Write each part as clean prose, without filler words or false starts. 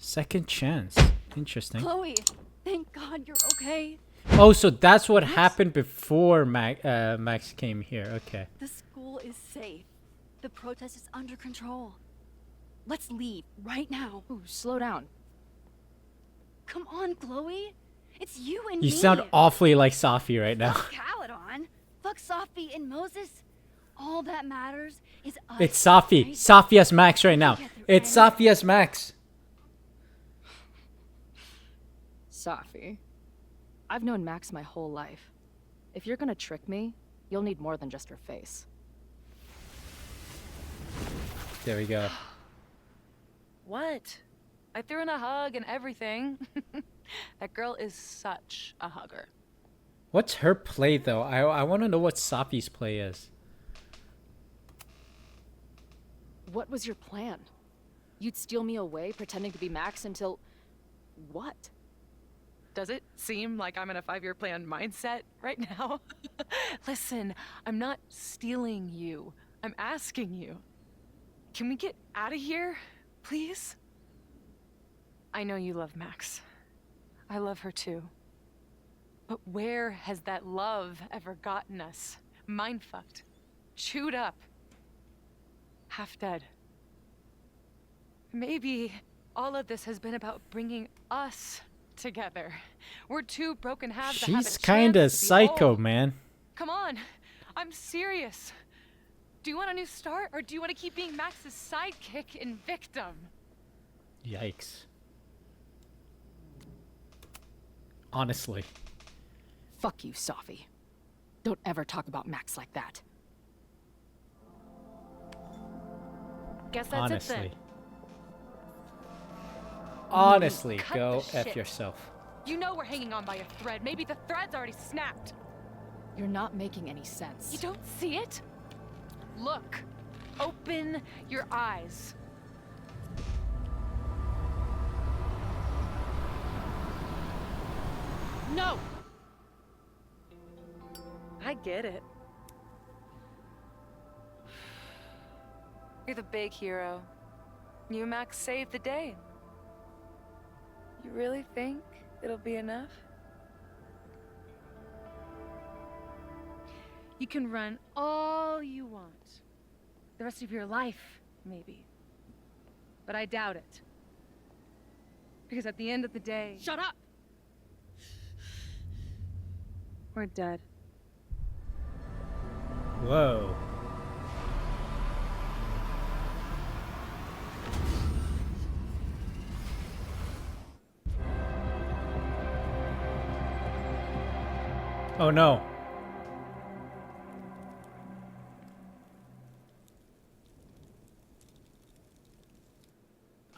Second chance. Interesting. Chloe, thank God you're okay. Oh, so that's what happened before Max came here. Okay. The school is safe. The protest is under control. Let's leave right now. Ooh, slow down. Come on, Chloe. It's you and me. You sound awfully like Safi right now. Fuck Caledon. Fuck Sophie and Moses. All that matters is us. It's Safi. right? Safi as Max right now. It's Safi as Max. Safi. I've known Max my whole life. If you're gonna trick me, you'll need more than just her face. There we go. What? I threw in a hug and everything. That girl is such a hugger. What's her play though? I want to know what Safi's play is. What was your plan? You'd steal me away, pretending to be Max until... what? Does it seem like I'm in a 5-year plan mindset right now? Listen, I'm not stealing you. I'm asking you. Can we get out of here, please? I know you love Max. I love her too. But where has that love ever gotten us? Mind-fucked. Chewed up. Half dead. Maybe all of this has been about bringing us together. We're two broken halves that have a She's chance kind of to be psycho, whole. man. Come on. I'm serious. Do you want a new start, or do you want to keep being Max's sidekick and victim? Yikes. Honestly. Fuck you, Safi. Don't ever talk about Max like that. Guess that's Honestly. it then. Honestly, Cut go the F shit. yourself. You know we're hanging on by a thread. Maybe the thread's already snapped. You're not making any sense. You don't see it? Look. Open your eyes. No! I get it. You're the big hero. You and Max saved the day. You really think it'll be enough? You can run all you want. The rest of your life, maybe. But I doubt it. Because at the end of the day... Shut up! We're dead. Whoa. Oh no.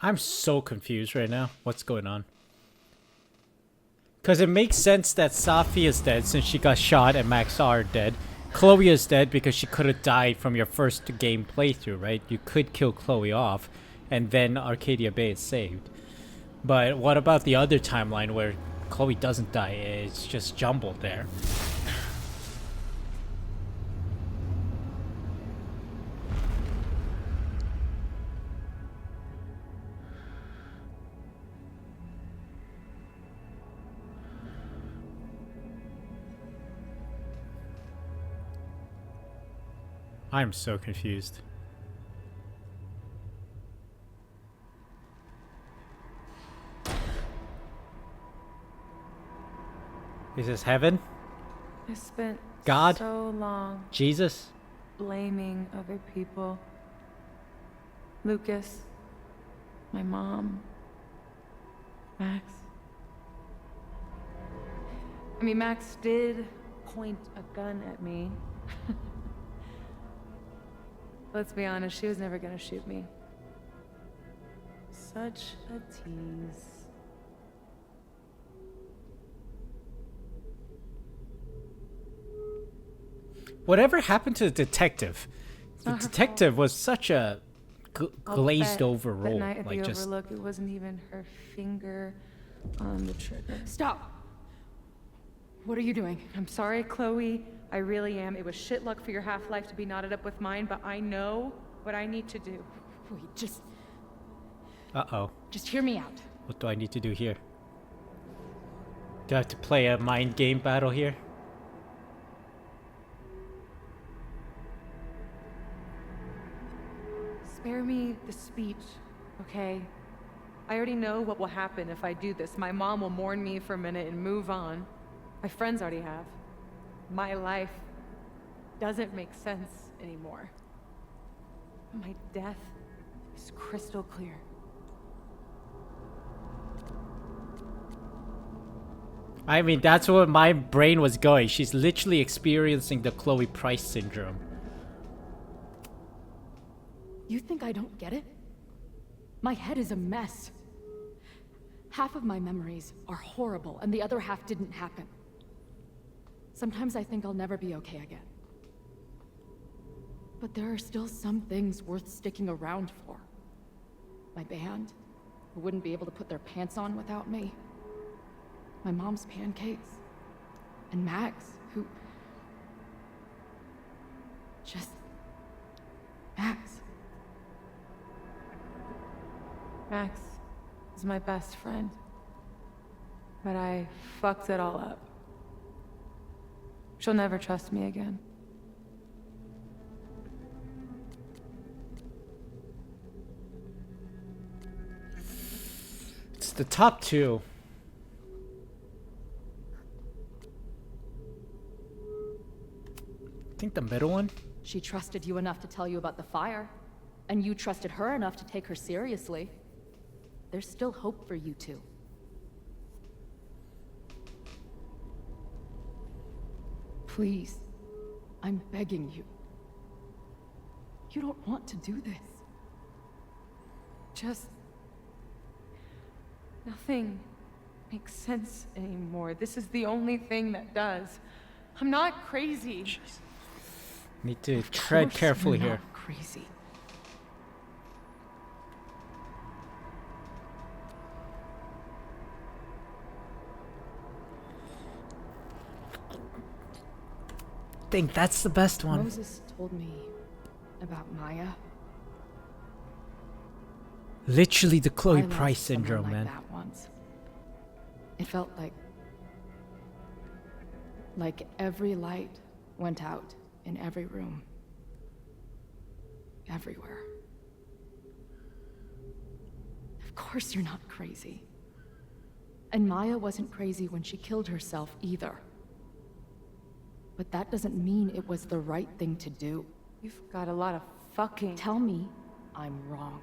I'm so confused right now. What's going on? Because it makes sense that Safi is dead since she got shot and Max are dead. Chloe is dead because she could have died from your first game playthrough, right? You could kill Chloe off and then Arcadia Bay is saved. But what about the other timeline where Chloe doesn't die? It's just jumbled there. I'm so confused. Is this heaven? I spent God? so long Jesus? blaming other people. Lucas, my mom, Max. I mean, Max did point a gun at me. Let's be honest, she was never gonna shoot me. Such a tease. Whatever happened to the detective? The detective was such a glazed over That role. night at Like the just Overlook, it wasn't even her finger on the trigger. Stop! What are you doing? I'm sorry, Chloe. I really am. It was shit luck for your half-life to be knotted up with mine, but I know what I need to do. Wait, just uh-oh. hear me out. What do I need to do here? Do I have to play a mind game battle here? Spare me the speech, okay? I already know what will happen if I do this. My mom will mourn me for a minute and move on. My friends already have. My life doesn't make sense anymore. My death is crystal clear. I mean, that's where my brain was going. She's literally experiencing the Chloe Price syndrome. You think I don't get it? My head is a mess. Half of my memories are horrible, and the other half didn't happen. Sometimes I think I'll never be okay again. But there are still some things worth sticking around for. My band, who wouldn't be able to put their pants on without me. My mom's pancakes. And Max, who... just... Max. Max is my best friend. But I fucked it all up. She'll never trust me again. It's the top two. I think the middle one? She trusted you enough to tell you about the fire. And you trusted her enough to take her seriously. There's still hope for you two. Please, I'm begging you. You don't want to do this. Just... nothing makes sense anymore. This is the only thing that does. I'm not crazy. Need to Of tread course carefully you're here. not crazy. I think that's the best one. Moses told me about Maya. Literally the Chloe I lost Price someone syndrome, like man. that once. It felt like every light went out in every room. Everywhere. Of course you're not crazy. And Maya wasn't crazy when she killed herself either. But that doesn't mean it was the right thing to do. You've got a lot of fucking... Tell me I'm wrong.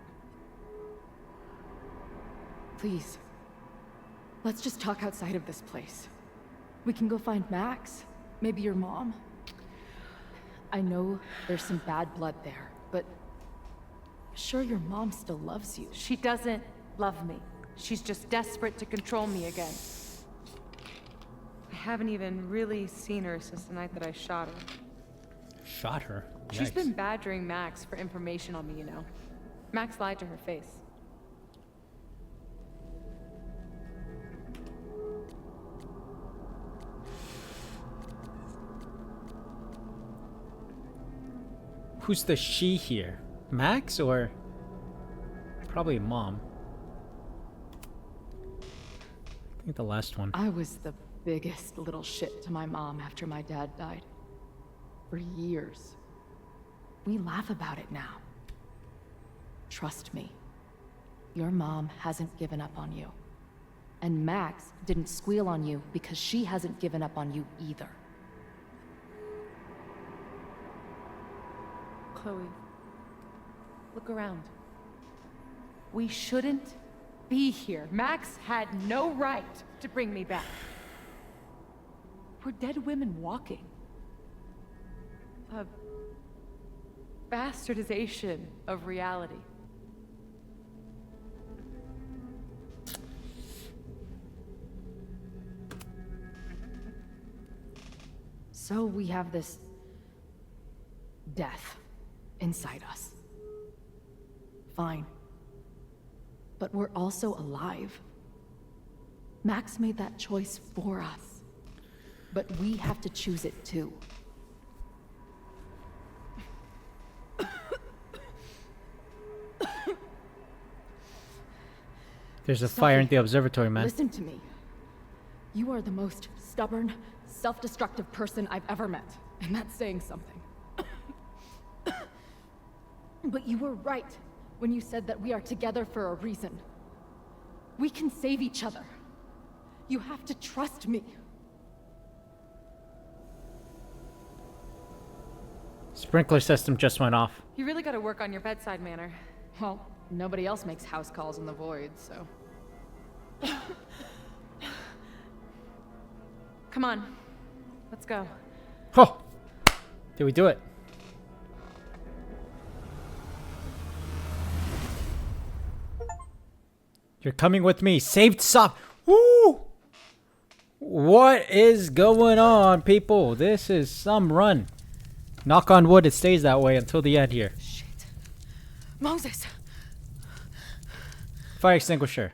Please. Let's just talk outside of this place. We can go find Max. Maybe your mom. I know there's some bad blood there, but... sure your mom still loves you. She doesn't love me. She's just desperate to control me again. I haven't even really seen her since the night that I shot her. Shot her? She's Yikes. been badgering Max for information on me, you know. Max lied to her face. Who's the she here? Max or probably mom? I think the last one. I was the biggest little shit to my mom after my dad died. For years. We laugh about it now. Trust me. Your mom hasn't given up on you. And Max didn't squeal on you because she hasn't given up on you either. Chloe, look around. We shouldn't be here. Max had no right to bring me back. We're dead women walking. A bastardization of reality. So we have this death inside us. Fine. But we're also alive. Max made that choice for us. But we have to choose it too. There's a fire in Sophie, the observatory, man. Listen to me. You are the most stubborn, self-destructive person I've ever met. And that's saying something. But you were right when you said that we are together for a reason. We can save each other. You have to trust me. Sprinkler system just went off. You really gotta work on your bedside manner. Well, nobody else makes house calls in the void, so... Come on. Let's go. Oh! Did we do it? You're coming with me. Saved Sophie. Woo! What is going on, people? This is some run. Knock on wood, it stays that way until the end here. Shit. Moses! Fire extinguisher.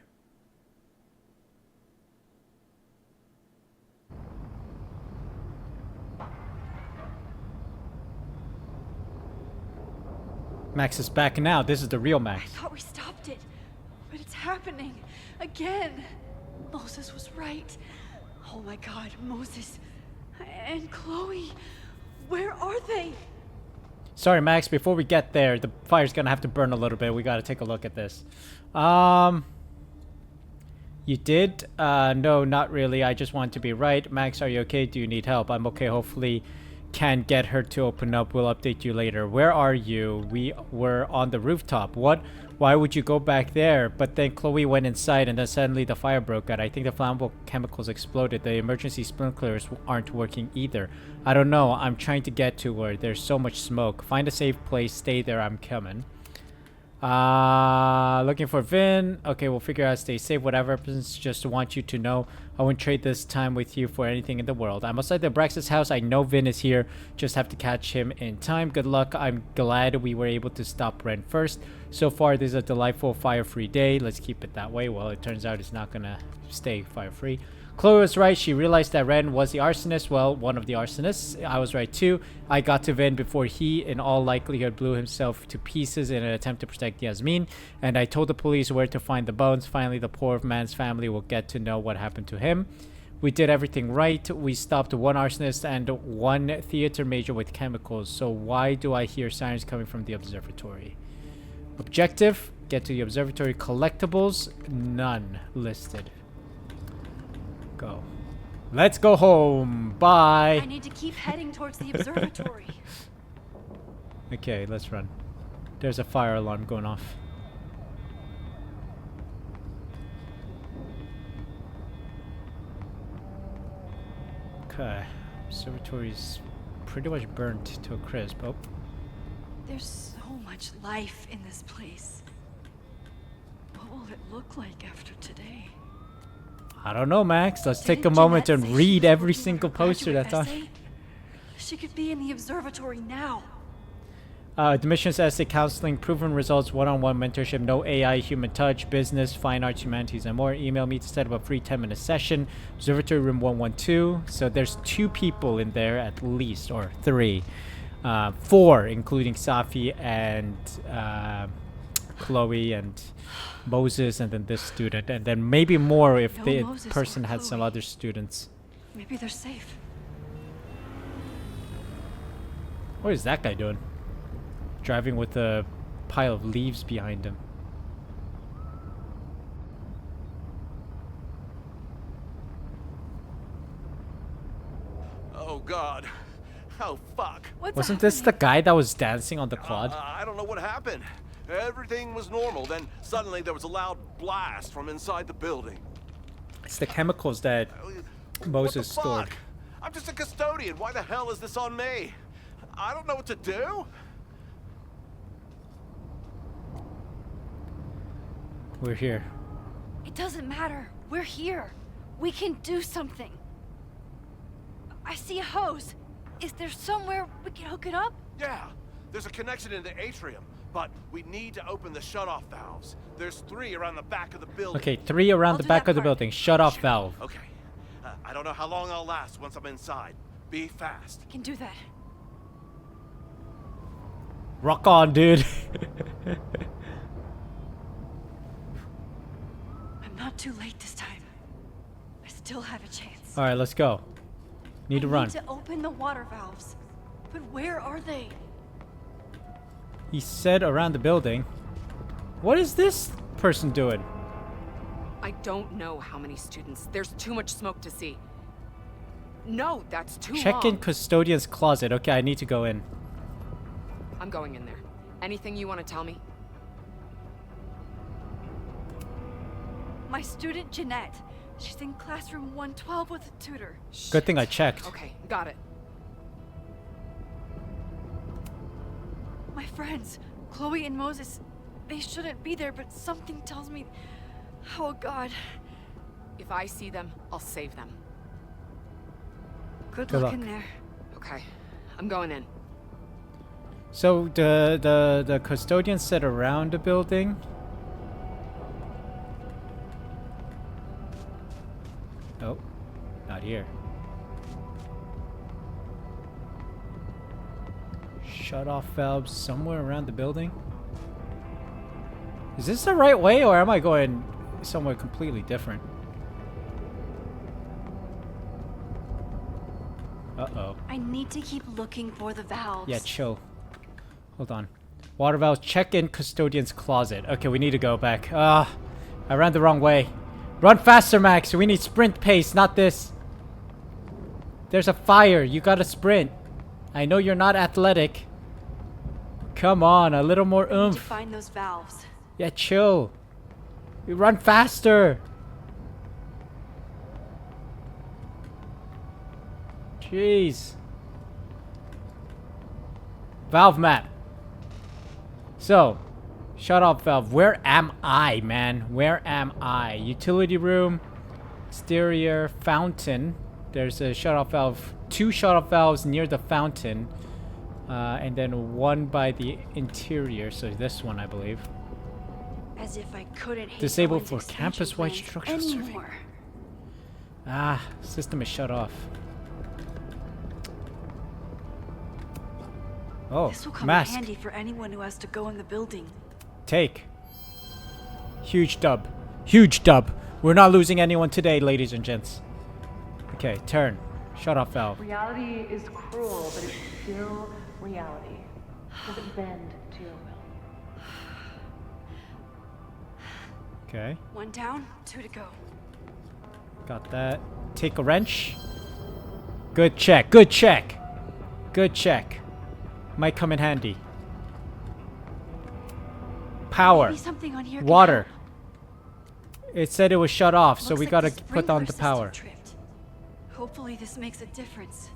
Max is back now. This is the real I Max. thought we stopped it, but it's happening again. Moses was right. Oh my God, Moses and Chloe, where are they? Sorry, Max. Before we get there, the fire's gonna have to burn a little bit. We gotta take a look at this. You did? No, not really. I just want to be right. Max, are you okay? Do you need help? I'm okay. Hopefully can get her to open up. We'll update you later. Where are you? We were on the rooftop. What? Why would you go back there? But then Chloe went inside and then suddenly the fire broke out. I think the flammable chemicals exploded. The emergency sprinklers aren't working either. I don't know. I'm trying to get to her. There's so much smoke. Find a safe place. Stay there. I'm coming. Looking for Vin. Okay, we'll figure out. Stay safe. Whatever happens, just want you to know I wouldn't trade this time with you for anything in the world. I'm outside the Braxis house. I know Vin is here. Just have to catch him in time. Good luck. I'm glad we were able to stop Ren first. So far, this is a delightful fire-free day. Let's keep it that way. Well, it turns out it's not gonna stay fire-free. Chloe was right. She realized that Ren was the arsonist. Well, one of the arsonists. I was right too. I got to Vin before he, in all likelihood, blew himself to pieces in an attempt to protect Yasmin. And I told the police where to find the bones. Finally, the poor man's family will get to know what happened to him. We did everything right. We stopped one arsonist and one theater major with chemicals. So why do I hear sirens coming from the observatory? Objective: get to the observatory. Collectibles: none listed. Go. Let's go home. Bye. I need to keep heading towards the observatory. Okay, let's run. There's a fire alarm going off. Okay. Observatory's pretty much burnt to a crisp. Oh. There's so much life in this place. What will it look like after today? I don't know, Max. Let's take a Didn't moment Jeanette and say read she was every working on single her poster graduate that's on. essay? She could be in the observatory now. Admissions essay, counseling, proven results, one-on-one mentorship, no AI, human touch, business, fine arts, humanities, and more. Email me to set up a free 10-minute session. Observatory room 112. So there's 2 people in there at least, or 3. 4, including Safi and Chloe and Moses, and then this student, and then maybe more if No the Moses or person had some Chloe. other students. Maybe they're safe. What is that guy doing? Driving with a pile of leaves behind him. Oh God. Oh fuck. What's Wasn't this the happening? guy that was dancing on the quad? I don't know what happened. Everything was normal. Then suddenly there was a loud blast from inside the building. It's the chemicals that Moses what the stored. fuck? I'm just a custodian. Why the hell is this on me? I don't know what to do. We're here. It doesn't matter. We're here. We can do something. I see a hose. Is there somewhere we can hook it up? Yeah, there's a connection in the atrium, but we need to open the shutoff valves. There's 3 around the back of the building. Okay, 3 around I'll the do back that of the part. building. Shut off valve. Okay. I don't know how long I'll last once I'm inside. Be fast. Can do that. Rock on, dude. I'm not too late this time. I still have a chance. All right, let's go. Need to I run. need to open the water valves. But where are they? He said around the building. What is this person doing? I don't know how many students. There's too much smoke to see. No, that's too Check long. in custodian's closet. Okay, I need to go in. I'm going in there. Anything you want to tell me? My student Jeanette. She's in classroom 112 with a tutor. Good thing I checked. Okay, got it. My friends, Chloe and Moses, they shouldn't be there, but something tells me... Oh god. If I see them, I'll save them. Good Good luck luck. in there. Okay, I'm going in. So the custodian said around the building. Oh, not here. Shut off valves somewhere around the building. Is this the right way, or am I going somewhere completely different? Uh-oh. I need to keep looking for the valves. Yeah, chill. Hold on. Water valves, check in custodian's closet. Okay, we need to go back. I ran the wrong way. Run faster, Max. We need sprint pace, not this. There's a fire. You gotta sprint. I know you're not athletic. Come on, a little more I need to oomph. find those valves. Yeah, chill. You run faster. Jeez. Valve map. So, shut off valve. Where am I, man? Where am I? Utility room, exterior, fountain. There's a shut off valve. 2 shut off valves near the fountain. And then 1 by the interior. So this one, I believe. As if I couldn't hate Disabled Owen's for extension campus-wide plans structural survey. anymore. Ah, system is shut off. Oh, This will come in mask. handy for anyone who has to go in the building. Take. Huge dub. Huge dub. We're not losing anyone today, ladies and gents. Okay, turn. Shut off valve. Reality is cruel, but it's still reality. Doesn't bend to your will. Okay, 1 down, 2 to go. got that. Take a wrench. Good check. Good check. Good check. Might come in handy. Power. Maybe something on here can Water. help. It said it was shut off, so Looks we like gotta the put on sprinkler the system power. tripped. Hopefully this makes a difference.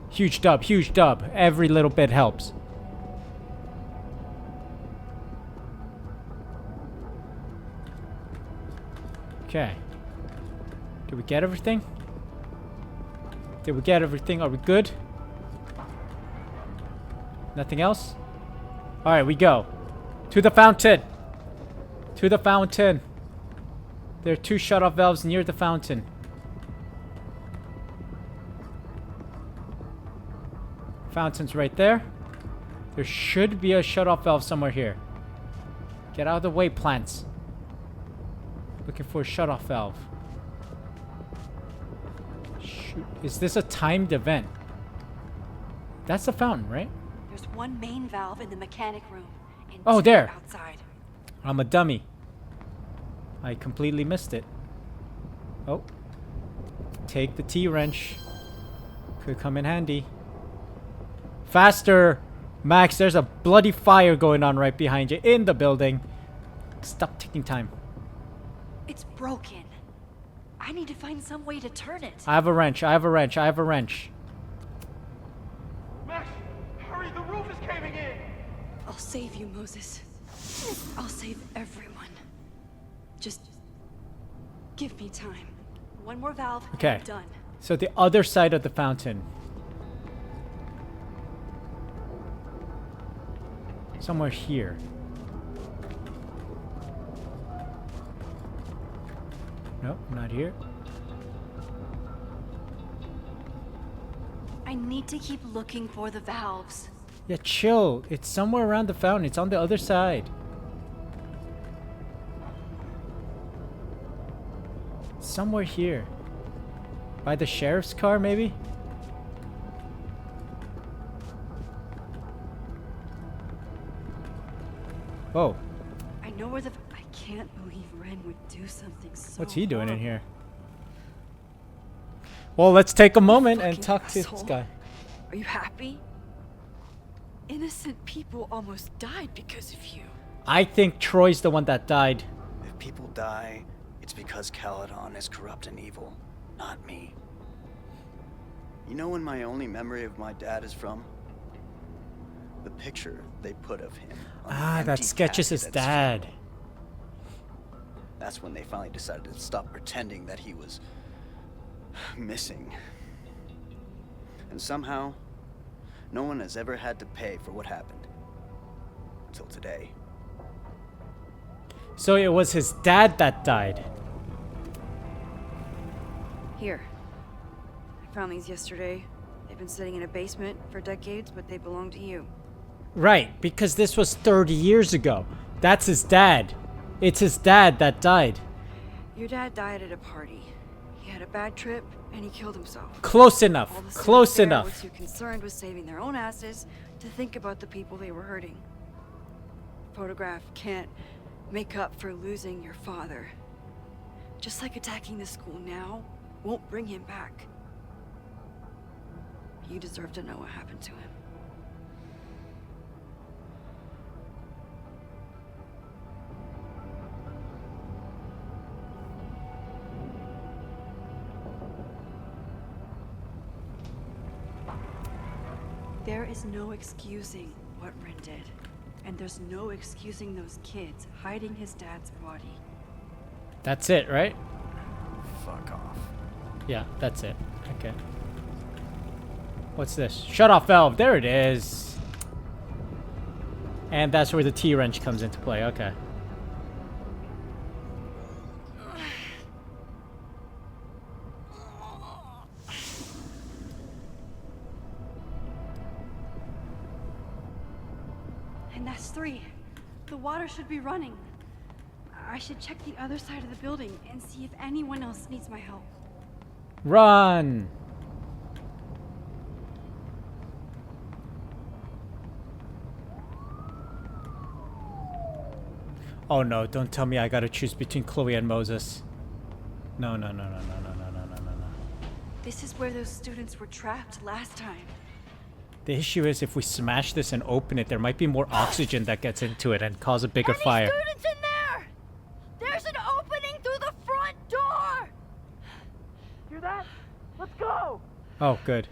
Huge dub. Huge dub. Every little bit helps. Okay. Did we get everything? Did we get everything? Are we good? Nothing else? Alright, we go. To the fountain! To the fountain! There are 2 shut-off valves near the fountain. Fountain's right there. There should be a shut-off valve somewhere here. Get out of the way, plants. Looking for a shut-off valve. Shoot. Is this a timed event? That's the fountain, right? There's 1 main valve in the mechanic room. And Oh, 2 there. outside. I'm a dummy. I completely missed it. Oh. Take the T-wrench. Could come in handy. Faster! Max, there's a bloody fire going on right behind you in the building. Stop taking time. It's broken. I need to find some way to turn it. I have a wrench. I have a wrench. I have a wrench. Max, hurry, the roof is caving in! I'll save you, Moses. I'll save everyone. Just give me time. 1 more valve, and Okay. I'm done. So the other side of the fountain. Somewhere here. Nope, not here. I need to keep looking for the valves. Yeah, chill. It's somewhere around the fountain. It's on the other side. Somewhere here. By the sheriff's car, maybe? Whoa. I know where the. I can't believe Ren would do something so. What's he doing in horrible. here? Well, let's take a moment and Fucking talk to this asshole. guy. Are you happy? Innocent people almost died because of you. I think Troy's the one that died. If people die, it's because Caledon is corrupt and evil, not me. You know when my only memory of my dad is from? The picture they put of him. On the Ah, that empty sketches his casket at his dad. funeral. That's when they finally decided to stop pretending that he was missing. And somehow, no one has ever had to pay for what happened. Until today. So it was his dad that died. Here. I found these yesterday. They've been sitting in a basement for decades, but they belong to you. Right, because this was 30 years ago. That's his dad. It's his dad that died. Your dad died at a party. He had a bad trip, and he killed himself. Close enough. All the students Close there enough. were too concerned with saving their own asses to think about the people they were hurting. Photograph can't make up for losing your father. Just like attacking the school now won't bring him back. You deserve to know what happened to him. There is no excusing what Ren did. And there's no excusing those kids hiding his dad's body. That's it, right? Fuck off. Yeah, that's it. Okay. What's this? Shut off valve. There it is. And that's where the T-wrench comes into play. Okay. And that's 3. The water should be running. I should check the other side of the building and see if anyone else needs my help. Run! Oh no, don't tell me I gotta choose between Chloe and Moses. No, no, no, no, no, no, no, no, no, no. This is where those students were trapped last time. The issue is if we smash this and open it, there might be more oxygen that gets into it and cause a bigger fire. Students in there! There's an opening through the front door! Hear that? Let's go! Oh, good.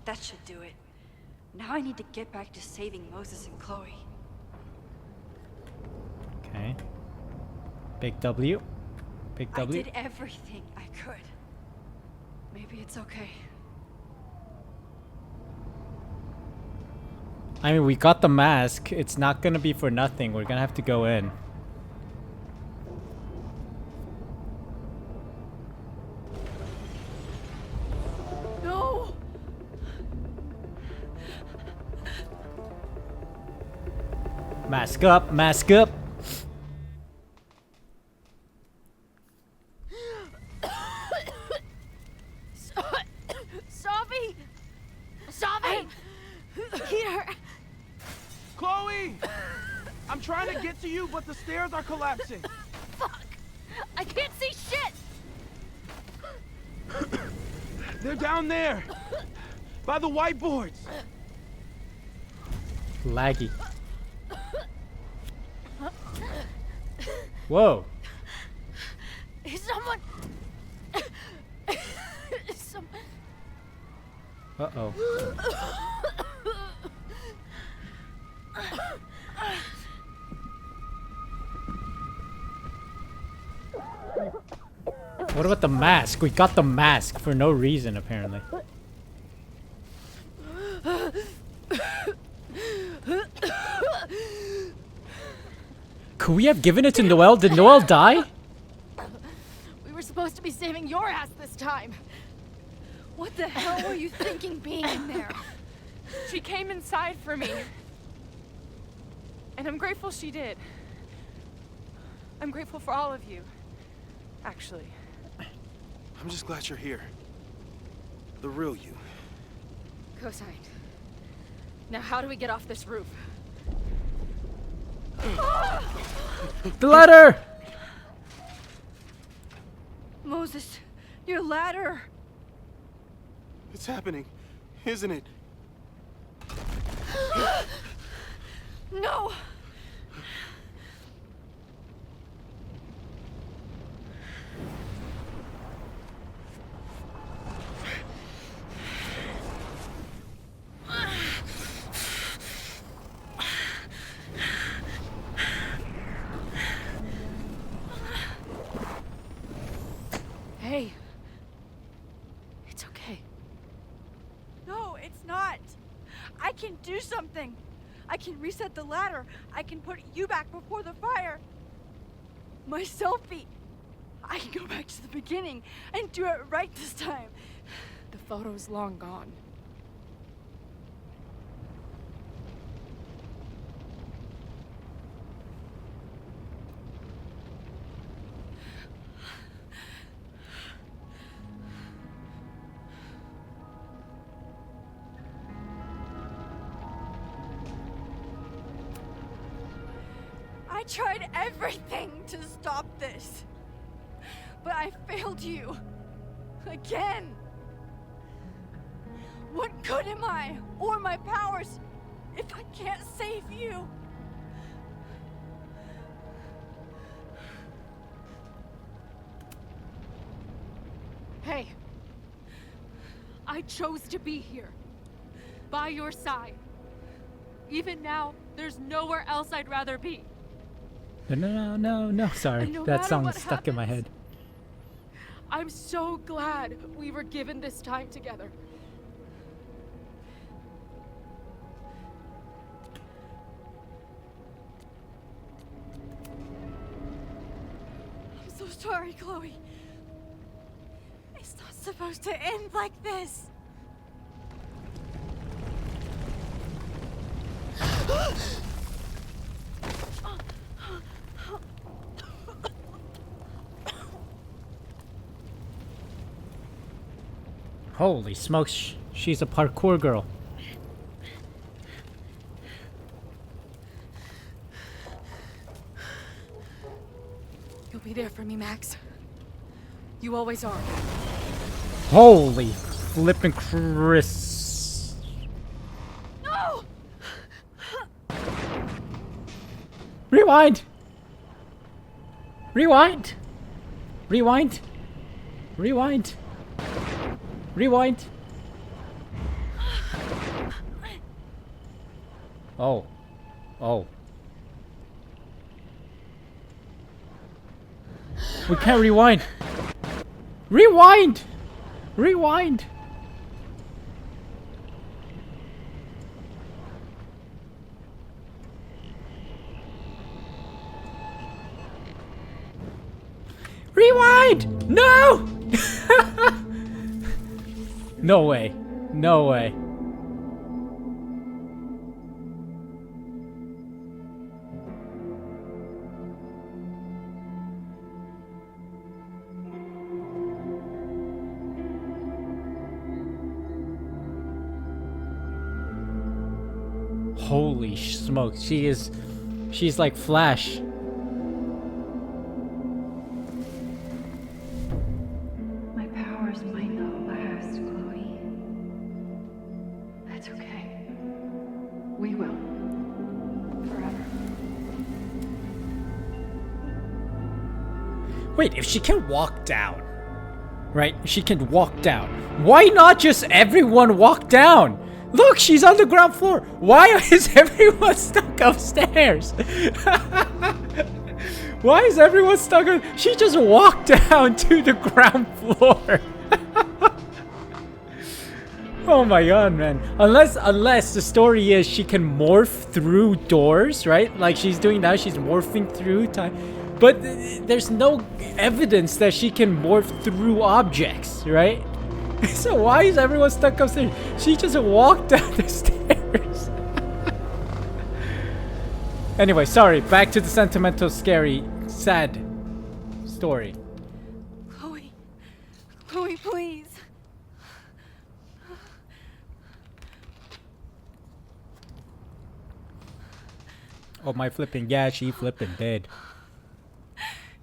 That should do it. Now I need to get back to saving Moses and Chloe. Okay. Big W. Big I W. did everything I could. Maybe it's okay. I mean, we got the mask. It's not gonna be for nothing. We're gonna have to go in. No! Mask up, mask up. Savi! Savi! Here! Chloe! I'm trying to get to you, but the stairs are collapsing. Fuck! I can't see shit! They're down there, by the whiteboards. Laggy. Whoa. Is someone... Uh-oh. What about the mask? We got the mask for no reason, apparently. Could we have given it to Noelle? Did Noelle die? We were supposed to be saving your ass this time. What the hell were you thinking being in there? She came inside for me. And I'm grateful she did. I'm grateful for all of you, actually. I'm just glad you're here. The real you. Cosigned. Now how do we get off this roof? The ladder! Moses, your ladder! It's happening, isn't it? No! Hey. It's okay. No, it's not. I can do something. I can reset the ladder. I can put you back before the fire. My selfie. I can go back to the beginning and do it right this time. The photo's long gone. I tried everything to stop this. But I failed you. Again. What good am I, or my powers, if I can't save you? Hey. I chose to be here. By your side. Even now, there's nowhere else I'd rather be. No. Sorry, And no that matter song what is stuck in my head. I'm so glad we were given this time together. I'm so sorry, Chloe. It's not supposed to end like this. Holy smokes, she's a parkour girl. You'll be there for me, Max. You always are. Holy flippin' Chris. No! Rewind! Rewind! Rewind! Rewind! Rewind! Oh. Oh. We can't rewind! Rewind! Rewind! Rewind! No! No way. No way. Holy smokes. She's like Flash. My powers might not last, Chloe. That's okay. We will. Forever. Wait, if she can walk down, right? She can walk down. Why not just everyone walk down? Look, she's on the ground floor. Why is everyone stuck upstairs? Why is everyone stuck on? She just walked down to the ground floor. Oh my god, man. Unless the story is she can morph through doors, right? Like she's doing now, she's morphing through time. But there's no evidence that she can morph through objects, right? So why is everyone stuck upstairs? She just walked down the stairs. Anyway, sorry. Back to the sentimental, scary, sad story. Chloe. Chloe, please. Oh my flipping, yeah, she flipping dead.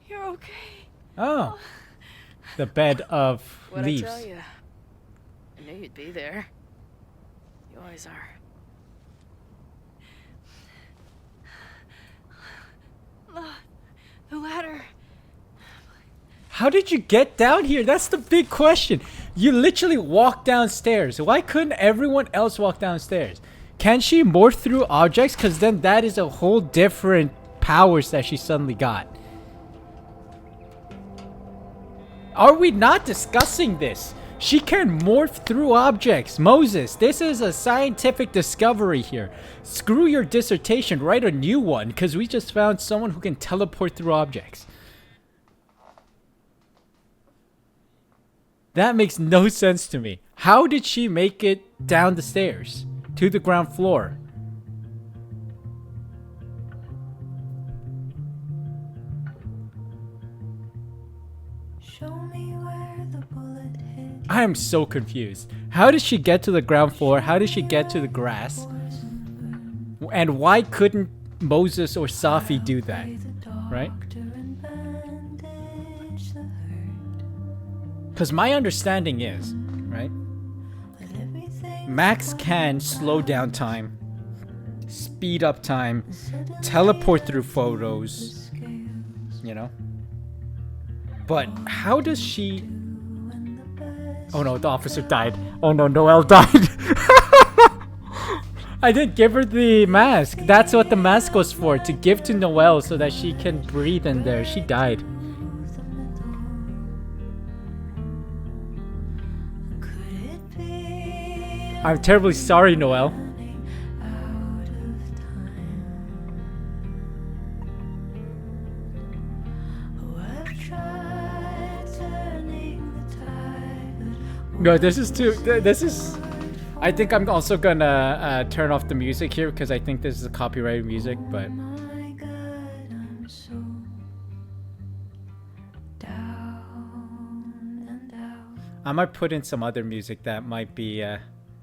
You're okay. Oh. The bed of What'd leaves. I tell you? I knew you'd be there. You always are. The ladder. How did you get down here? That's the big question. You literally walked downstairs. Why couldn't everyone else walk downstairs? Can she morph through objects? Because then that is a whole different powers that she suddenly got. Are we not discussing this? She can morph through objects. Moses, this is a scientific discovery here. Screw your dissertation, write a new one, because we just found someone who can teleport through objects. That makes no sense to me. How did she make it down the stairs to the ground floor? I am so confused. How did she get to the ground floor? How did she get to the grass? And why couldn't Moses or Safi do that? Right? Because my understanding is, right? Max can slow down time, speed up time, teleport through photos, you know? But how does she... Oh no, the officer died. Oh no, Noelle died. I didn't give her the mask. That's what the mask was for, to give to Noelle so that she can breathe in there. She died. I'm terribly sorry, Noelle. No, this is too. This is. I think I'm also gonna turn off the music here because I think this is copyrighted music. But I might put in some other music that might be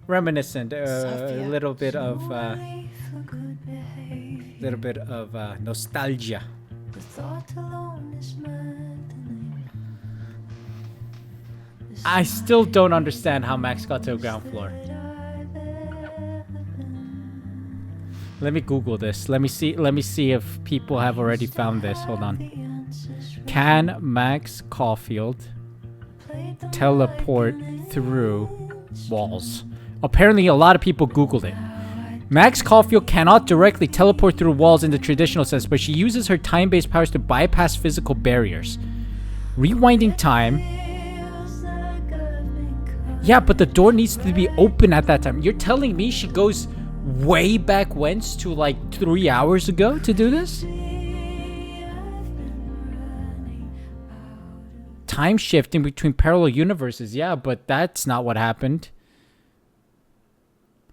reminiscent, a little bit of nostalgia. I still don't understand how Max got to the ground floor. Let me Google this. Let me see if people have already found this. Hold on. Can Max Caulfield teleport through walls? Apparently a lot of people Googled it. Max Caulfield cannot directly teleport through walls in the traditional sense, but she uses her time-based powers to bypass physical barriers. Rewinding time. Yeah, but the door needs to be open at that time. You're telling me she goes way back whence to like 3 hours ago to do this? Time shifting between parallel universes. Yeah, but that's not what happened.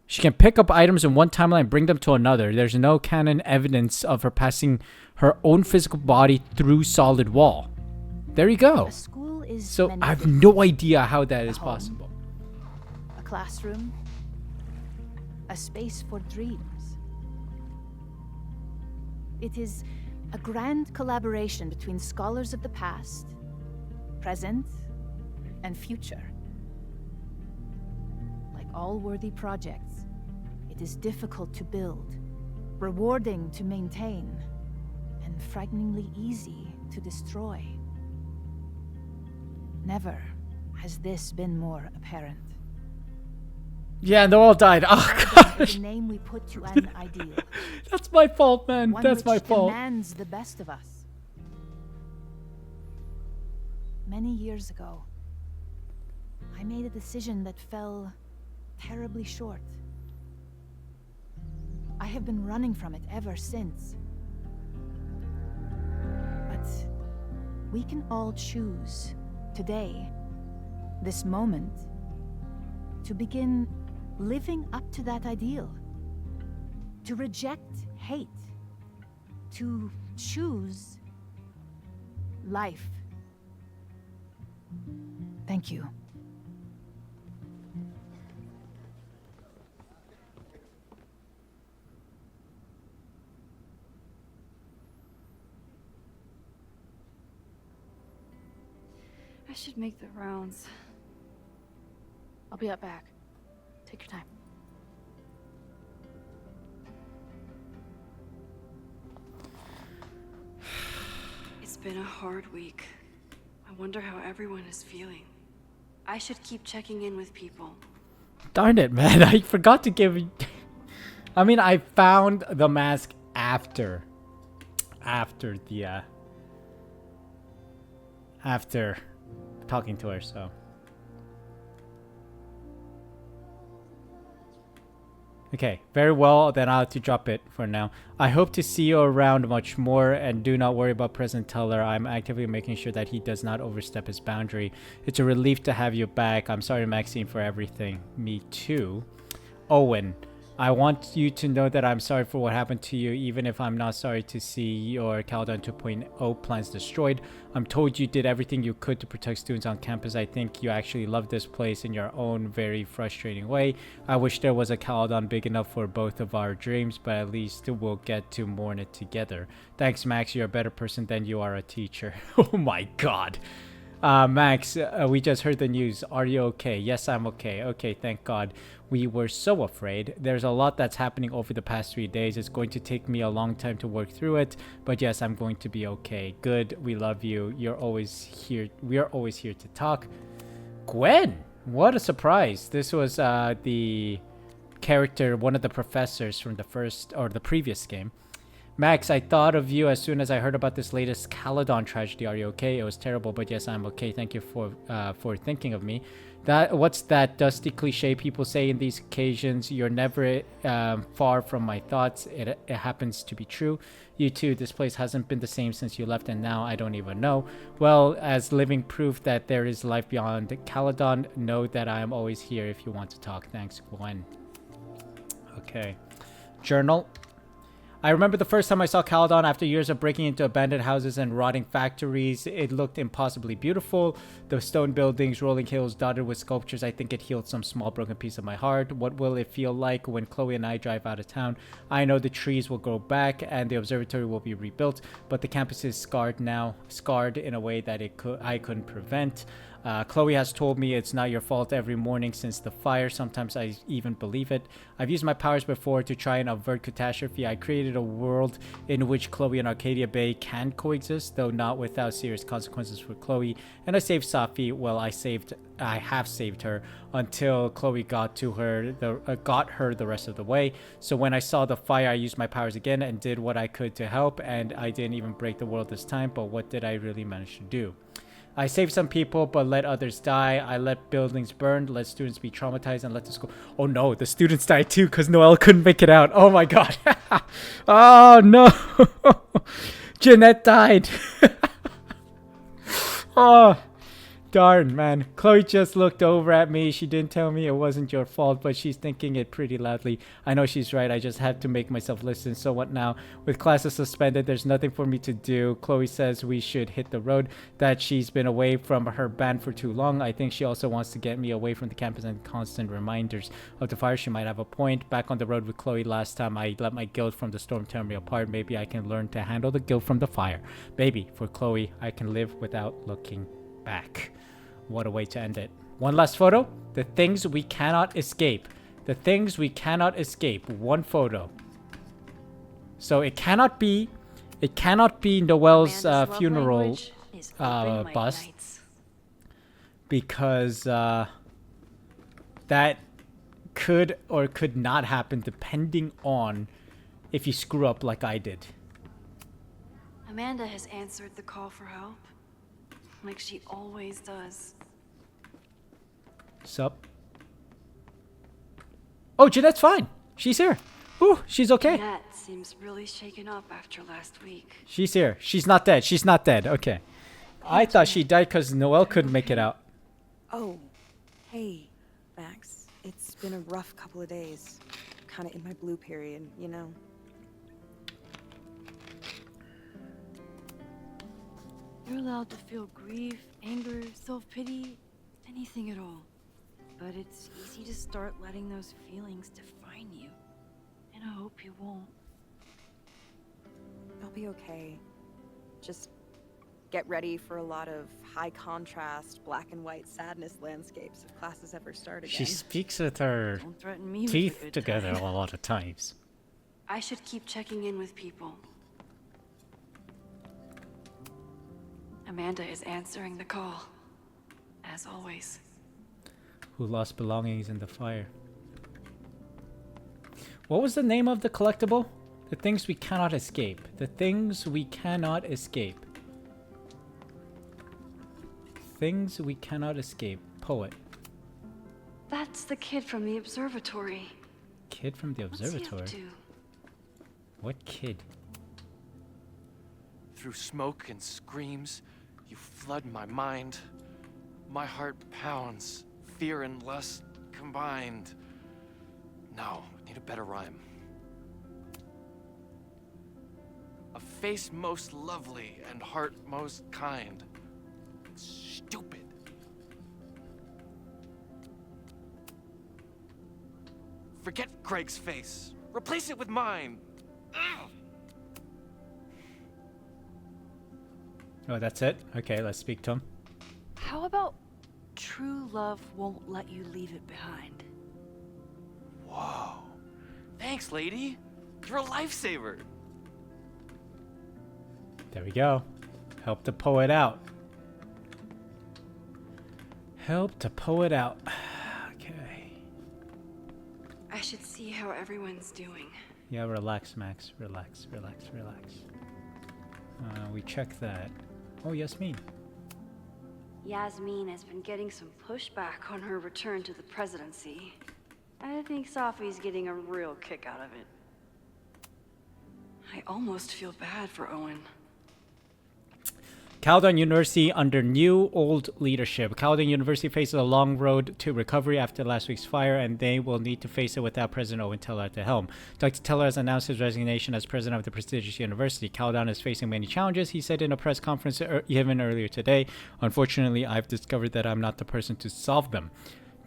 She can pick up items in one timeline and bring them to another. There's no canon evidence of her passing her own physical body through solid wall. There you go. So I have no idea how that is possible. A classroom, a space for dreams. It is a grand collaboration between scholars of the past, present, and future. Like all worthy projects, it is difficult to build, rewarding to maintain, and frighteningly easy to destroy. Never has this been more apparent. Yeah, they all died. Oh gosh. The name we put to an ideal. That's my fault, man. One That's my which fault. Demands the best of us. Many years ago, I made a decision that fell terribly short. I have been running from it ever since. But we can all choose today, this moment, to begin living up to that ideal. To reject hate. To choose life. Thank Thank you. I should make the rounds. I'll be up back. Take your time. It's been a hard week. I wonder how everyone is feeling. I should keep checking in with people. Darn it, man. I forgot to give you... I mean, I found the mask after the, after talking to her, so... Okay, very well, then I'll have to drop it for now. I hope to see you around much more, and do not worry about President Teller. I'm actively making sure that he does not overstep his boundary. It's a relief to have you back. I'm sorry, Maxine, for everything. Me too. Owen, I want you to know that I'm sorry for what happened to you, even if I'm not sorry to see your Caladan 2.0 plans destroyed. I'm told you did everything you could to protect students on campus. I think you actually love this place in your own very frustrating way. I wish there was a Caladan big enough for both of our dreams, but at least we'll get to mourn it together. Thanks, Max. You're a better person than you are a teacher. Oh my god. Max, we just heard the news. Are you okay? Yes, I'm okay. Okay, thank God. We were so afraid. There's a lot that's happening over the past 3 days. It's going to take me a long time to work through it, but yes, I'm going to be okay. Good. We love you. You're always here. We are always here to talk. Gwen, what a surprise. This was the character, one of the professors from the first or the previous game. Max, I thought of you as soon as I heard about this latest Caladan tragedy. Are you okay? It was terrible, but yes, I'm okay. Thank you for thinking of me. What's that dusty cliche people say in these occasions? You're never far from my thoughts. It happens to be true. You too. This place hasn't been the same since you left, and now I don't even know. Well, as living proof that there is life beyond Caladan, know that I am always here if you want to talk. Thanks, Gwen. Okay. Journal. I remember the first time I saw Caladan after years of breaking into abandoned houses and rotting factories. It looked impossibly beautiful. The stone buildings, rolling hills dotted with sculptures. I think it healed some small broken piece of my heart. What will it feel like when Chloe and I drive out of town? I know the trees will grow back and the observatory will be rebuilt, but the campus is scarred now, scarred in a way that I couldn't prevent. Chloe has told me it's not your fault every morning since the fire. Sometimes I even believe it. I've used my powers before to try and avert catastrophe. I created a world in which Chloe and Arcadia Bay can coexist, though not without serious consequences for Chloe. And I saved Safi. Well, I have saved her until Chloe got her the rest of the way. So when I saw the fire, I used my powers again and did what I could to help. And I didn't even break the world this time. But what did I really manage to do? I saved some people, but let others die. I let buildings burn, let students be traumatized, and let the school... Oh no, the students died too because Noelle couldn't make it out. Oh my god. Oh no. Jeanette died. Oh, darn, man. Chloe just looked over at me. She didn't tell me it wasn't your fault, but she's thinking it pretty loudly. I know she's right. I just have to make myself listen. So what now? With classes suspended, there's nothing for me to do. Chloe says we should hit the road, that she's been away from her band for too long. I think she also wants to get me away from the campus and constant reminders of the fire. She might have a point. Back on the road with Chloe last time, I let my guilt from the storm tear me apart. Maybe I can learn to handle the guilt from the fire. Maybe for Chloe, I can live without looking back. What a way to end it. One last photo. The things we cannot escape. The things we cannot escape. One photo. So it cannot be Noelle's funeral bust, because that could or could not happen depending on if you screw up like I did. Amanda has answered the call for help, like she always does. Sup? Oh, Jeanette's fine. She's here. Ooh, she's okay. Jeanette seems really shaken up after last week. She's here. She's not dead. She's not dead. Okay. I thought she died because Noelle couldn't make it out. Oh, hey, Max. It's been a rough couple of days. Kind of in my blue period, you know? You're allowed to feel grief, anger, self-pity, Anything at all. But it's easy to start letting those feelings define you. And I hope you won't. I'll be okay. Just get ready for a lot of high contrast, black and white sadness landscapes if classes ever start again. She speaks with her Don't threaten me with a teeth good together time. a lot of times. I should keep checking in with people. Amanda is answering the call. As always. Who lost belongings in the fire. What was the name of the collectible? The things we cannot escape. The things we cannot escape. Things we cannot escape. Poet. That's the kid from the observatory. Kid from the What's he up observatory? to? What kid? Through smoke and screams, you flood my mind. My heart pounds, fear and lust combined. No, need a better rhyme. A face most lovely and heart most kind. Stupid. Forget Greg's face. Replace it with mine. Ugh. Oh, that's it? Okay, let's speak to him. How about true love won't let you leave it behind? Whoa. Thanks, lady. You're a lifesaver. There we go. Help the poet out. Help the poet out. Okay. I should see how everyone's doing. Yeah, relax, Max. Relax, relax, relax. We check that. Oh, Yasmin. Yasmin has been getting some pushback on her return to the presidency. I think Safi's getting a real kick out of it. I almost feel bad for Owen. Caledon University under new old leadership. Caledon University faces a long road to recovery after last week's fire, and they will need to face it without President Owen Teller at the helm. Dr. Teller has announced his resignation as president of the prestigious university. Caledon is facing many challenges, he said in a press conference given earlier today. Unfortunately, I've discovered that I'm not the person to solve them.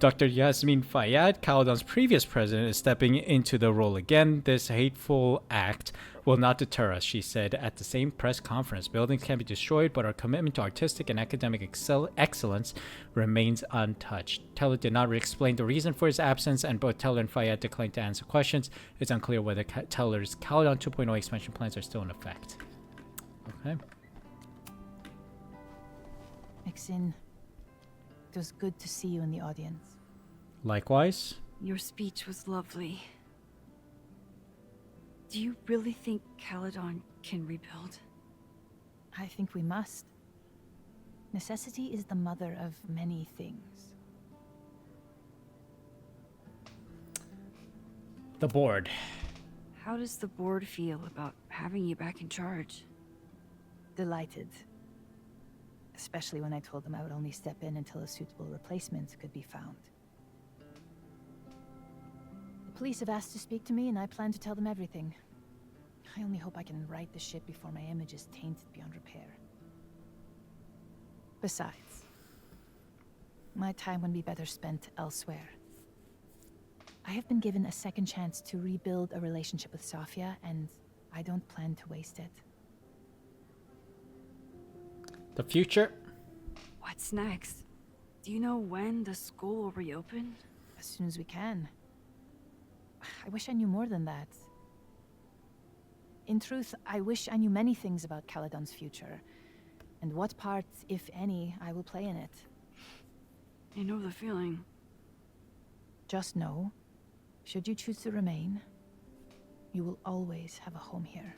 Dr. Yasmin Fayyad, Caledon's previous president, is stepping into the role again. This hateful act will not deter us, she said at the same press conference. Buildings can be destroyed, but our commitment to artistic and academic excellence remains untouched. Teller did not explain the reason for his absence, and both Teller and Fayyad declined to answer questions. It's unclear whether Teller's Caledon 2.0 expansion plans are still in effect. Okay. Maxine, it was good to see you in the audience. Likewise. Your speech was lovely. Do you really think Caledon can rebuild? I think we must. Necessity is the mother of many things. The board. How does the board feel about having you back in charge? Delighted. Especially when I told them I would only step in until a suitable replacement could be found. The police have asked to speak to me, and I plan to tell them everything. I only hope I can right the ship before my image is tainted beyond repair. Besides, my time would be better spent elsewhere. I have been given a second chance to rebuild a relationship with Safia, and I don't plan to waste it. The future? What's next? Do you know when the school will reopen? As soon as we can. I wish I knew more than that. In truth, I wish I knew many things about Caledon's future, and what part, if any, I will play in it. I know the feeling. Just know, should you choose to remain, you will always have a home here.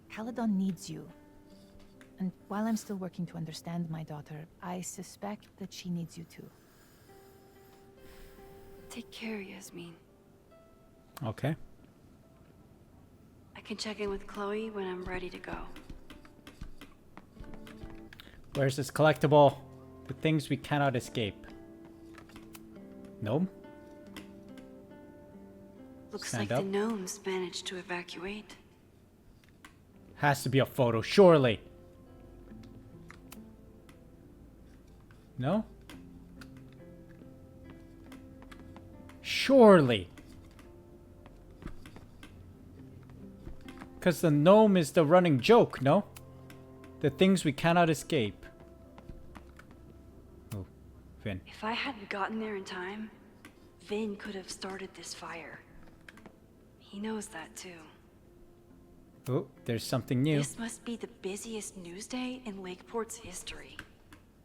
Caledon needs you. And while I'm still working to understand my daughter, I suspect that she needs you too. Take care, Yasmin. Okay. I can check in with Chloe when I'm ready to go. Where's this collectible? The things we cannot escape. Gnome? Looks Stand like up. the gnomes managed to evacuate. Has to be a photo, surely. No? Surely. Because the gnome is the running joke, no? The things we cannot escape. Oh, Vin. If I hadn't gotten there in time, Vin could have started this fire. He knows that too. Oh, there's something new. This must be the busiest news day in Lakeport's history.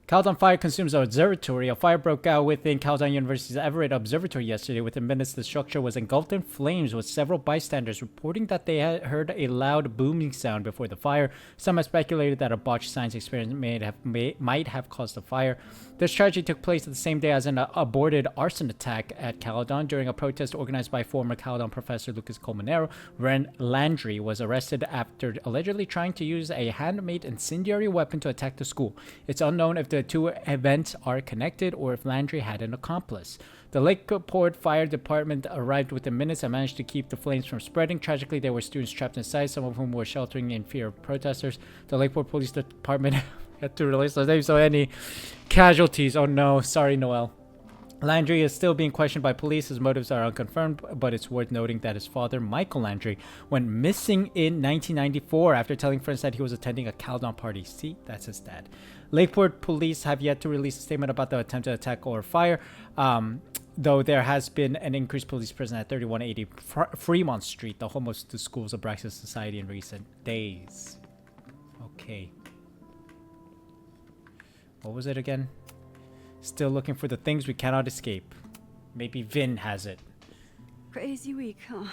Caledon fire consumes our observatory. A fire broke out within Caledon University's Everett Observatory yesterday. Within minutes, the structure was engulfed in flames, with several bystanders reporting that they had heard a loud booming sound before the fire. Some have speculated that a botched science experiment might have caused the fire. This tragedy took place the same day as an aborted arson attack at Caledon. During a protest organized by former Caledon professor Lucas Colmenero, Ren Landry was arrested after allegedly trying to use a handmade incendiary weapon to attack the school. It's unknown if the two events are connected or if Landry had an accomplice. The Lakeport Fire Department arrived within minutes and managed to keep the flames from spreading. Tragically, there were students trapped inside, some of whom were sheltering in fear of protesters. The Lakeport Police Department had to release those names, so any casualties? Oh no, sorry Noel. Landry is still being questioned by police. His motives are unconfirmed, but it's worth noting that his father, Michael Landry, went missing in 1994 after telling friends that he was attending a Caledon party. See, that's his dad. Lakeport police have yet to release a statement about the attempted attack or fire, though there has been an increased police presence at 3180 Fremont Street, the home of the schools of Braxton Society, in recent days. Okay. What was it again? Still looking for the things we cannot escape. Maybe Vin has it. Crazy week, huh?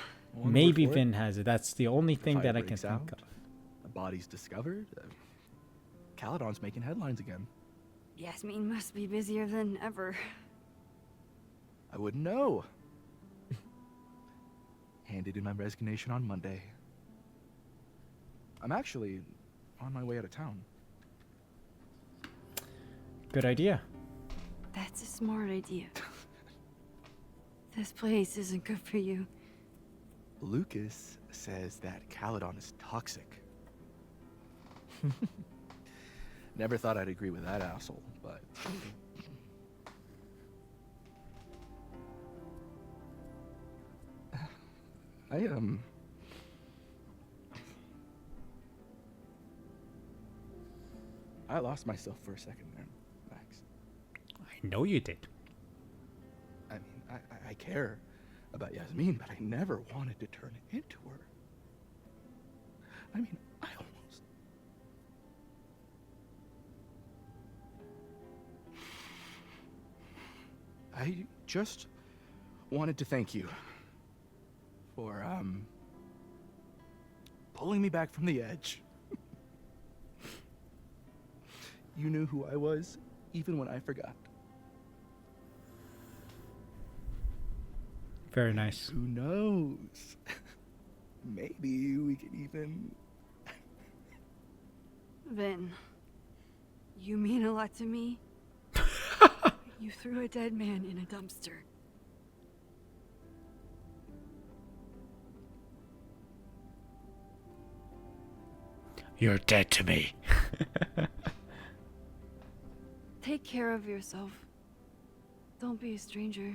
Maybe Vin has it. That's the only thing that I can think of. The body's discovered. Caledon's making headlines again. Yasmin must be busier than ever. I wouldn't know. Handed in my resignation on Monday. I'm actually on my way out of town. Good idea. That's a smart idea. This place isn't good for you. Lucas says that Caledon is toxic. Never thought I'd agree with that asshole, but... I lost myself for a second there, Max. I know you did. I mean, I care about Yasmin, but I never wanted to turn it into her. I mean, I almost... I just wanted to thank you for, pulling me back from the edge. You knew who I was, even when I forgot. Very nice. Who knows? Maybe we could even... Vin, you mean a lot to me. You threw a dead man in a dumpster. You're dead to me. Take care of yourself. Don't be a stranger.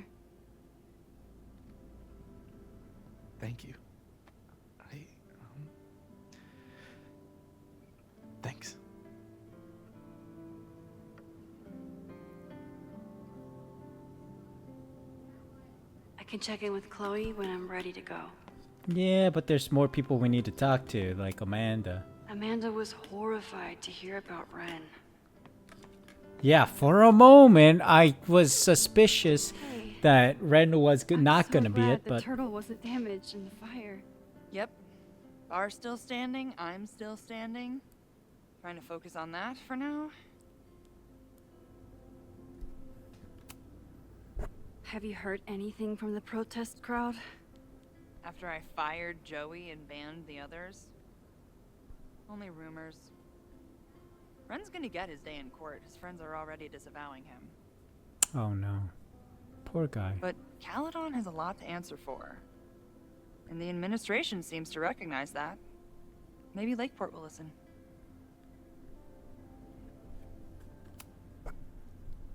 Thank you. Thanks. I can check in with Chloe when I'm ready to go. Yeah, but there's more people we need to talk to, like Amanda. Amanda was horrified to hear about Ren. Yeah, for a moment, I was suspicious that Ren was not gonna be it, The but turtle wasn't damaged in the fire. Yep. Bar's still standing, I'm still standing. Trying to focus on that for now. Have you heard anything from the protest crowd? After I fired Joey and banned the others? Only rumors. Ren's gonna get his day in court. His friends are already disavowing him. oh no, poor guy. But Caledon has a lot to answer for. And the administration seems to recognize that. Maybe Lakeport will listen.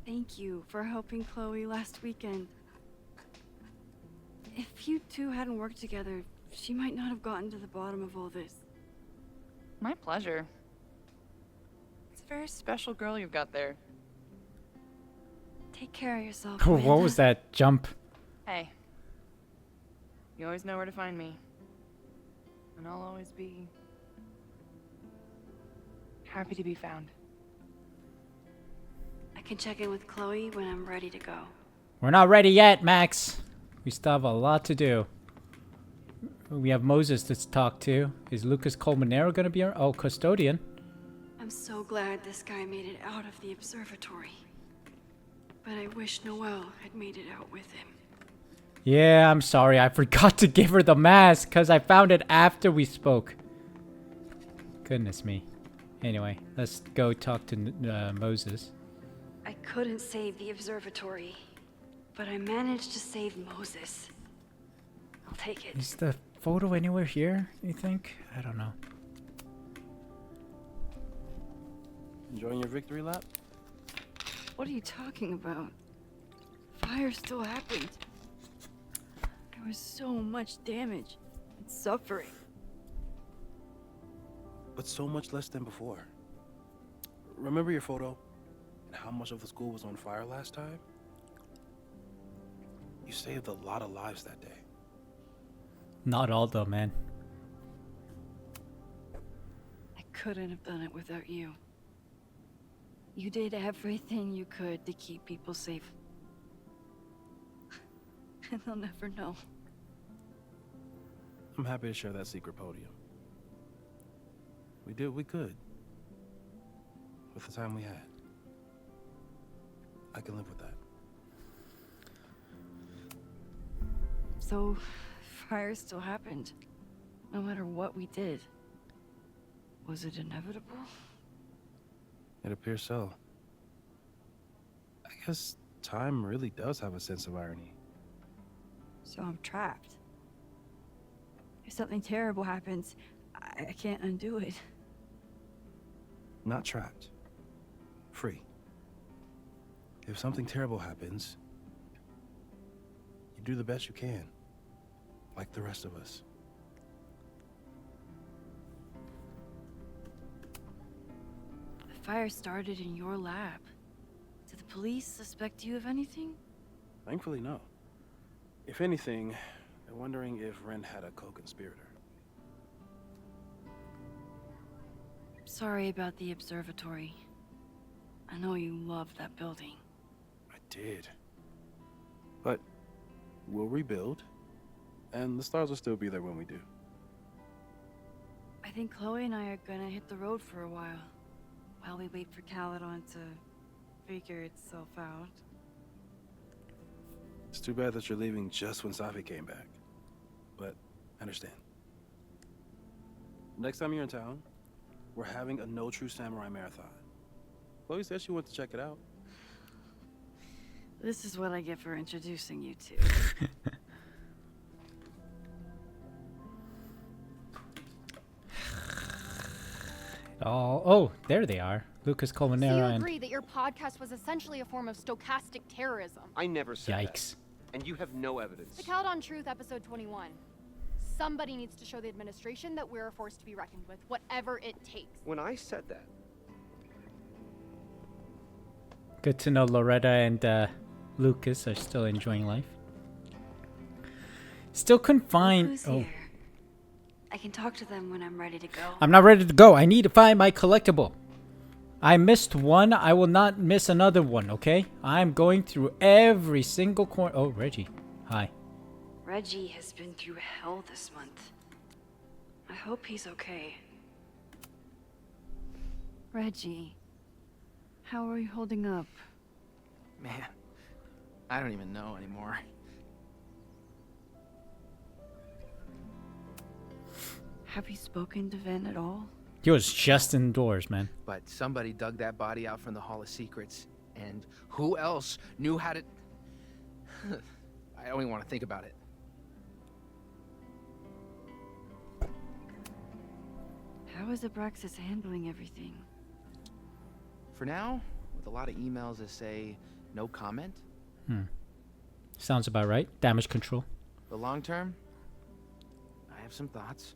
Thank you for helping Chloe last weekend. If you two hadn't worked together, she might not have gotten to the bottom of all this. My pleasure. It's a very special girl you've got there. Take care of yourself. What Amanda. was that jump? Hey. You always know where to find me. And I'll always be happy to be found. I can check in with Chloe when I'm ready to go. We're not ready yet, Max. We still have a lot to do. We have Moses to talk to. Is Lucas Colmenero gonna be our custodian? I'm so glad this guy made it out of the observatory. But I wish Noelle had made it out with him. Yeah, I'm sorry. I forgot to give her the mask because I found it after we spoke. Goodness me. Anyway, let's go talk to Moses. I couldn't save the observatory, but I managed to save Moses. I'll take it. Is the photo anywhere here, you think? I don't know. Enjoying your victory lap? What are you talking about? Fire still happened. There was so much damage and suffering. But so much less than before. Remember your photo? And how much of the school was on fire last time? You saved a lot of lives that day. Not all though, man. I couldn't have done it without you. You did everything you could to keep people safe. And they'll never know. I'm happy to share that secret podium. We did what we could. With the time we had. I can live with that. So, fire still happened. No matter what we did. Was it inevitable? It appears so. I guess time really does have a sense of irony. So I'm trapped. If something terrible happens, I can't undo it. Not trapped. Free. If something terrible happens, you do the best you can. Like the rest of us. The fire started in your lab. Did the police suspect you of anything? Thankfully, no. If anything, they're wondering if Ren had a co-conspirator. Sorry about the observatory. I know you loved that building. I did. But we'll rebuild, and the stars will still be there when we do. I think Chloe and I are gonna hit the road for a while we wait for Caledon to figure itself out. It's too bad that you're leaving just when Safi came back. But I understand. Next time you're in town, we're having a No True Samurai marathon. Chloe said she went to check it out. This is what I get for introducing you to. Oh, there they are. Lucas So you Colmenero and... agree that your podcast was essentially a form of stochastic terrorism? I never said Yikes. that. And you have no evidence. The Caledon Truth, episode 21. Somebody needs to show the administration that we're a force to be reckoned with, whatever it takes. When I said that, Good to know Loretta and Lucas are still enjoying life. Still couldn't find... Who's Oh, here? I can talk to them when I'm ready to go. I'm not ready to go. I need to find my collectible. I missed one. I will not miss another one, okay? I'm going through every single corner. Oh, Reggie. Hi. Reggie has been through hell this month. I hope he's okay. Reggie, how are you holding up? Man, I don't even know anymore. Have you spoken to Ven at all? He was just indoors, man. But somebody dug that body out from the Hall of Secrets, and who else knew how to... I don't even want to think about it. How is Abraxas handling everything? For now, with a lot of emails that say no comment? Sounds about right. Damage control. The long term? I have some thoughts.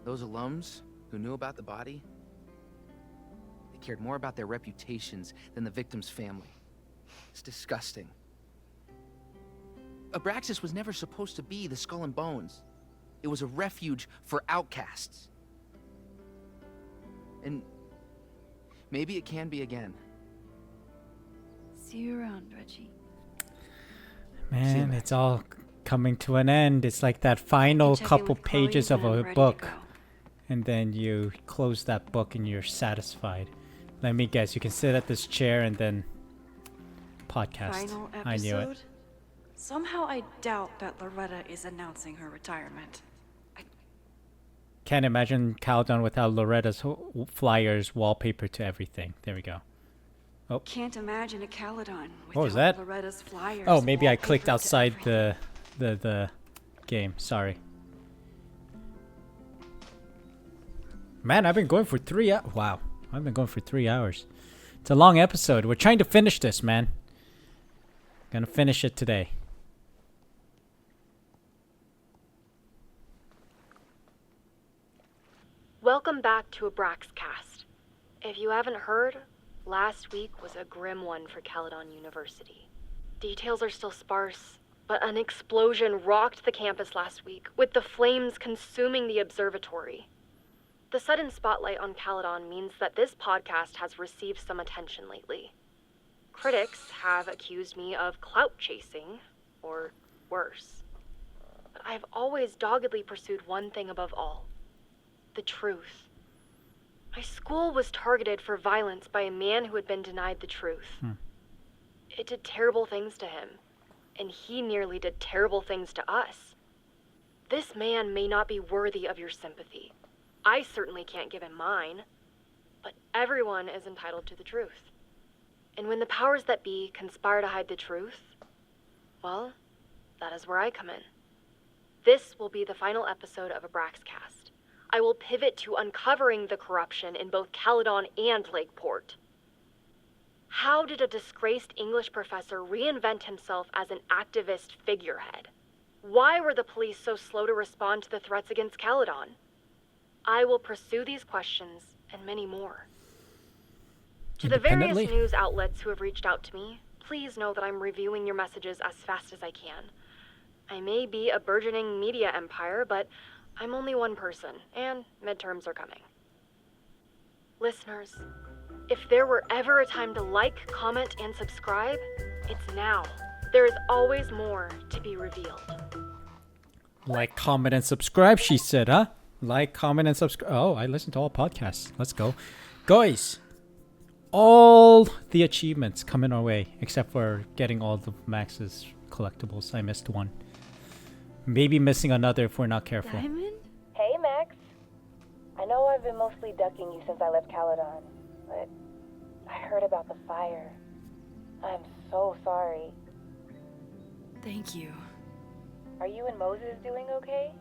Those alums who knew about the body, they cared more about their reputations than the victim's family. It's disgusting. Abraxas was never supposed to be the Skull and Bones. It was a refuge for outcasts. And maybe it can be again. See you around, Reggie. Man, it's all coming to an end. It's like that final Check in couple with Chloe pages of when I'm a ready to book. go. And then you close that book and you're satisfied. Let me guess, you can sit at this chair and then podcast. Final episode? I knew it. Somehow I doubt that Loretta is announcing her retirement. Can't imagine Caledon without Loretta's flyers, wallpaper to everything. There we go. Oh, Can't imagine a Caledon what was without that? Loretta's flyers. Oh, maybe I wallpaper clicked to outside everything. the game. Sorry. Man, I've been going for 3 hours. Wow, I've been going for 3 hours. It's a long episode. We're trying to finish this, man. Gonna finish it today. Welcome back to Abraxcast. If you haven't heard, last week was a grim one for Caledon University. Details are still sparse, but an explosion rocked the campus last week, with the flames consuming the observatory. The sudden spotlight on Caledon means that this podcast has received some attention lately. Critics have accused me of clout chasing, or worse. But I've always doggedly pursued one thing above all: the truth. My school was targeted for violence by a man who had been denied the truth. It did terrible things to him, and he nearly did terrible things to us. This man may not be worthy of your sympathy. I certainly can't give him mine, but everyone is entitled to the truth. And when the powers that be conspire to hide the truth, well, that is where I come in. This will be the final episode of Abraxcast. I will pivot to uncovering the corruption in both Caledon and Lakeport. How did a disgraced English professor reinvent himself as an activist figurehead? Why were the police so slow to respond to the threats against Caledon? I will pursue these questions and many more. To the various news outlets who have reached out to me, please know that I'm reviewing your messages as fast as I can. I may be a burgeoning media empire, but I'm only one person, and midterms are coming. Listeners, if there were ever a time to like, comment, and subscribe, it's now. There is always more to be revealed. Like, comment, and subscribe, she said, huh? Like, comment, and subscribe. Oh, I listen to all podcasts. Let's go. Guys, all the achievements coming our way, except for getting all the Max's collectibles. I missed one. Maybe missing another if we're not careful. Diamond? Hey, Max. I know I've been mostly ducking you since I left Caledon, but I heard about the fire. I'm so sorry. Thank you. Are you and Moses doing okay?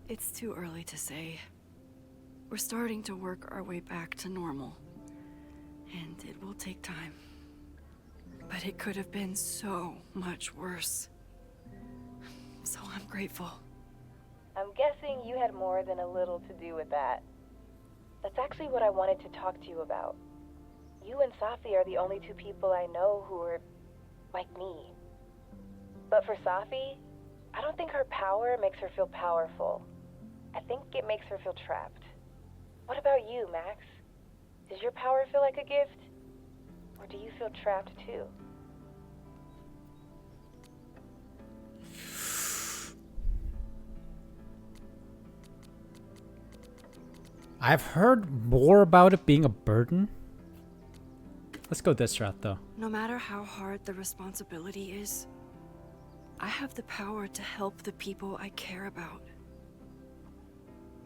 It's too early to say. We're starting to work our way back to normal. And it will take time. But it could have been so much worse. So I'm grateful. I'm guessing you had more than a little to do with that. That's actually what I wanted to talk to you about. You and Safi are the only two people I know who are like me. But for Safi, I don't think her power makes her feel powerful. I think it makes her feel trapped. What about you, Max? Does your power feel like a gift? Or do you feel trapped too? I've heard more about it being a burden. Let's go this route, though. No matter how hard the responsibility is, I have the power to help the people I care about.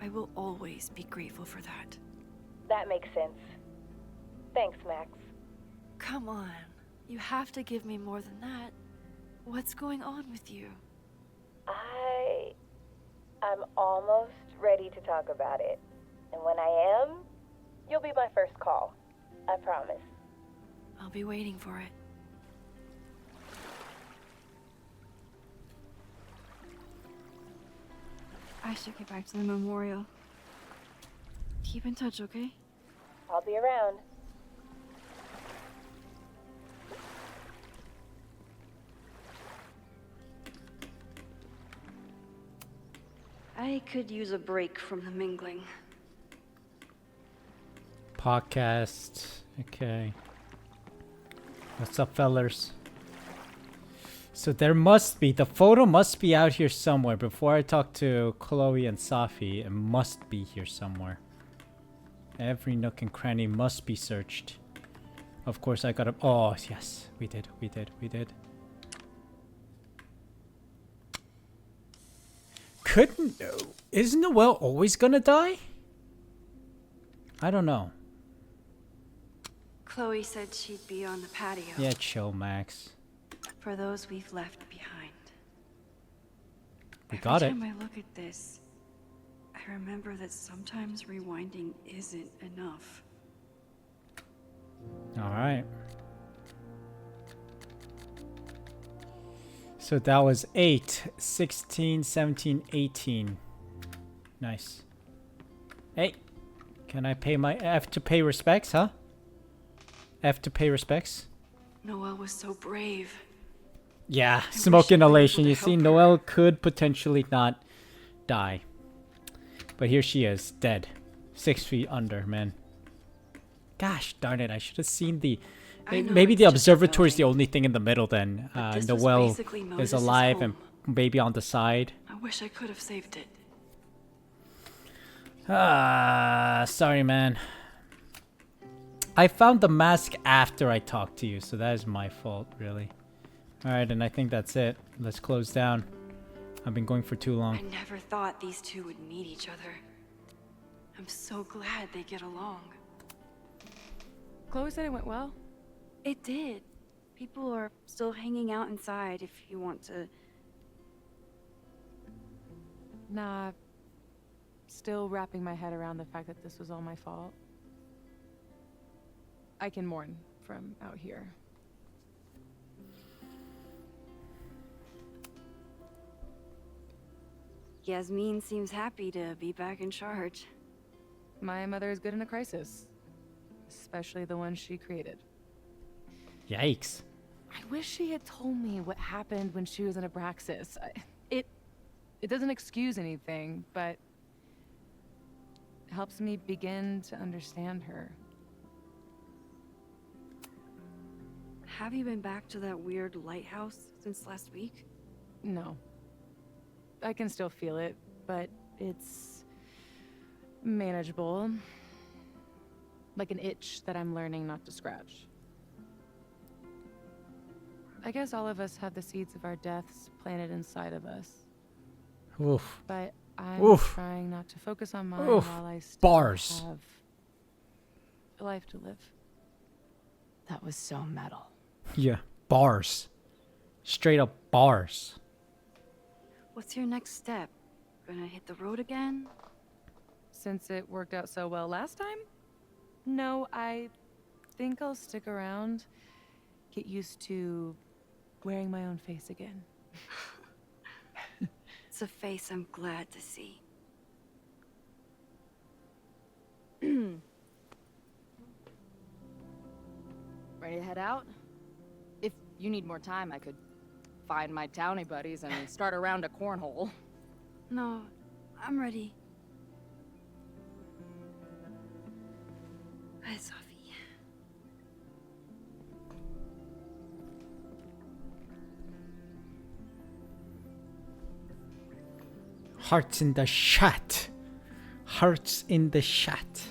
I will always be grateful for that. That makes sense. Thanks, Max. Come on. You have to give me more than that. What's going on with you? I'm almost ready to talk about it. And when I am, You'll be my first call. I promise. I'll be waiting for it. I should get back to the memorial. Keep in touch, okay? I'll be around. I could use a break from the mingling. Podcast. Okay. What's up, fellers? So there must be, the photo must be out here somewhere. Before I talk to Chloe and Safi, it must be here somewhere. Every nook and cranny must be searched. Of course I gotta, oh yes, we did. Couldn't, is Noelle always gonna die? I don't know. Chloe said she'd be on the patio. Yeah, chill, Max. For those we've left behind. We got it. Every time I look at this, I remember that sometimes rewinding isn't enough. Alright. So that was 8, 16, 17, 18. Nice. Hey, can I pay my F to pay respects, huh? F to pay respects? Noelle was so brave. Yeah, smoke inhalation. You see, Noelle could potentially not die. But here she is, dead. 6 feet under, man. Gosh darn it, I should have seen the... Maybe the observatory is the only thing in the middle then. Noelle is alive and baby on the side. I wish I could have saved it. Sorry, man. I found the mask after I talked to you, so that is my fault, really. Alright, and I think that's it. Let's close down. I've been going for too long. I never thought these two would meet each other. I'm so glad they get along. Chloe said it went well. It did. People are still hanging out inside if you want to. Nah. Still wrapping my head around the fact that this was all my fault. I can mourn from out here. Yasmin seems happy to be back in charge. My mother is good in a crisis. Especially the one she created. Yikes. I wish she had told me what happened when she was in Abraxas. It doesn't excuse anything, but helps me begin to understand her. Have you been back to that weird lighthouse since last week? No. I can still feel it, but it's manageable. Like an itch that I'm learning not to scratch. I guess all of us have the seeds of our deaths planted inside of us. Oof. But I'm trying not to focus on mine while I still have a life to live. That was so metal. Yeah, bars. Straight up bars. What's your next step? Gonna hit the road again? Since it worked out so well last time? No, I think I'll stick around. Get used to wearing my own face again. It's a face I'm glad to see. Ready to head out? If you need more time, I could find my townie buddies and start a round of cornhole. No, I'm ready. Hi, Safi. Hearts in the chat. Hearts in the chat.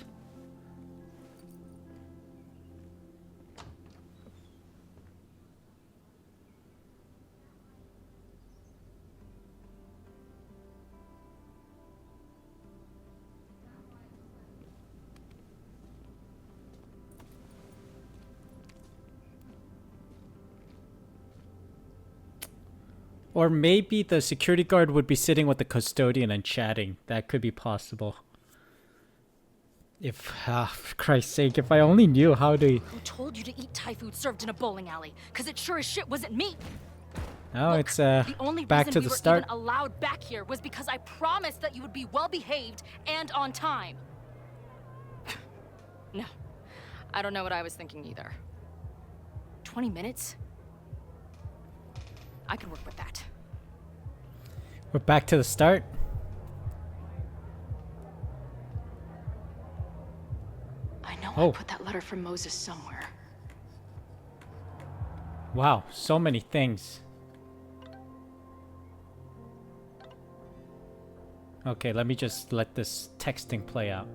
Or maybe the security guard would be sitting with the custodian and chatting. That could be possible. For Christ's sake, if I only knew how to... Who told you to eat Thai food served in a bowling alley? Cause it sure as shit wasn't me. No, Look, it's the only back reason to we the were start. even allowed back here was because I promised that you would be well behaved and on time. No, I don't know what I was thinking either. 20 minutes? I could work with that. We're back to the start. I know Oh. I put that letter from Moses somewhere. Wow, so many things. Okay, let me just let this texting play out.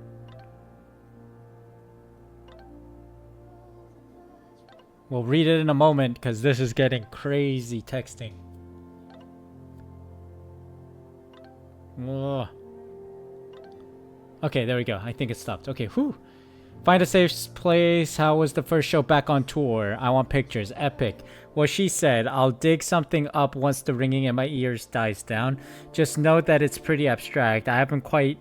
We'll read it in a moment because this is getting crazy texting. Ugh. Okay, there we go. I think it stopped. Okay, whew. Find a safe place. How was the first show back on tour? I want pictures. Epic. Well, she said, I'll dig something up once the ringing in my ears dies down. Just note that it's pretty abstract. I haven't quite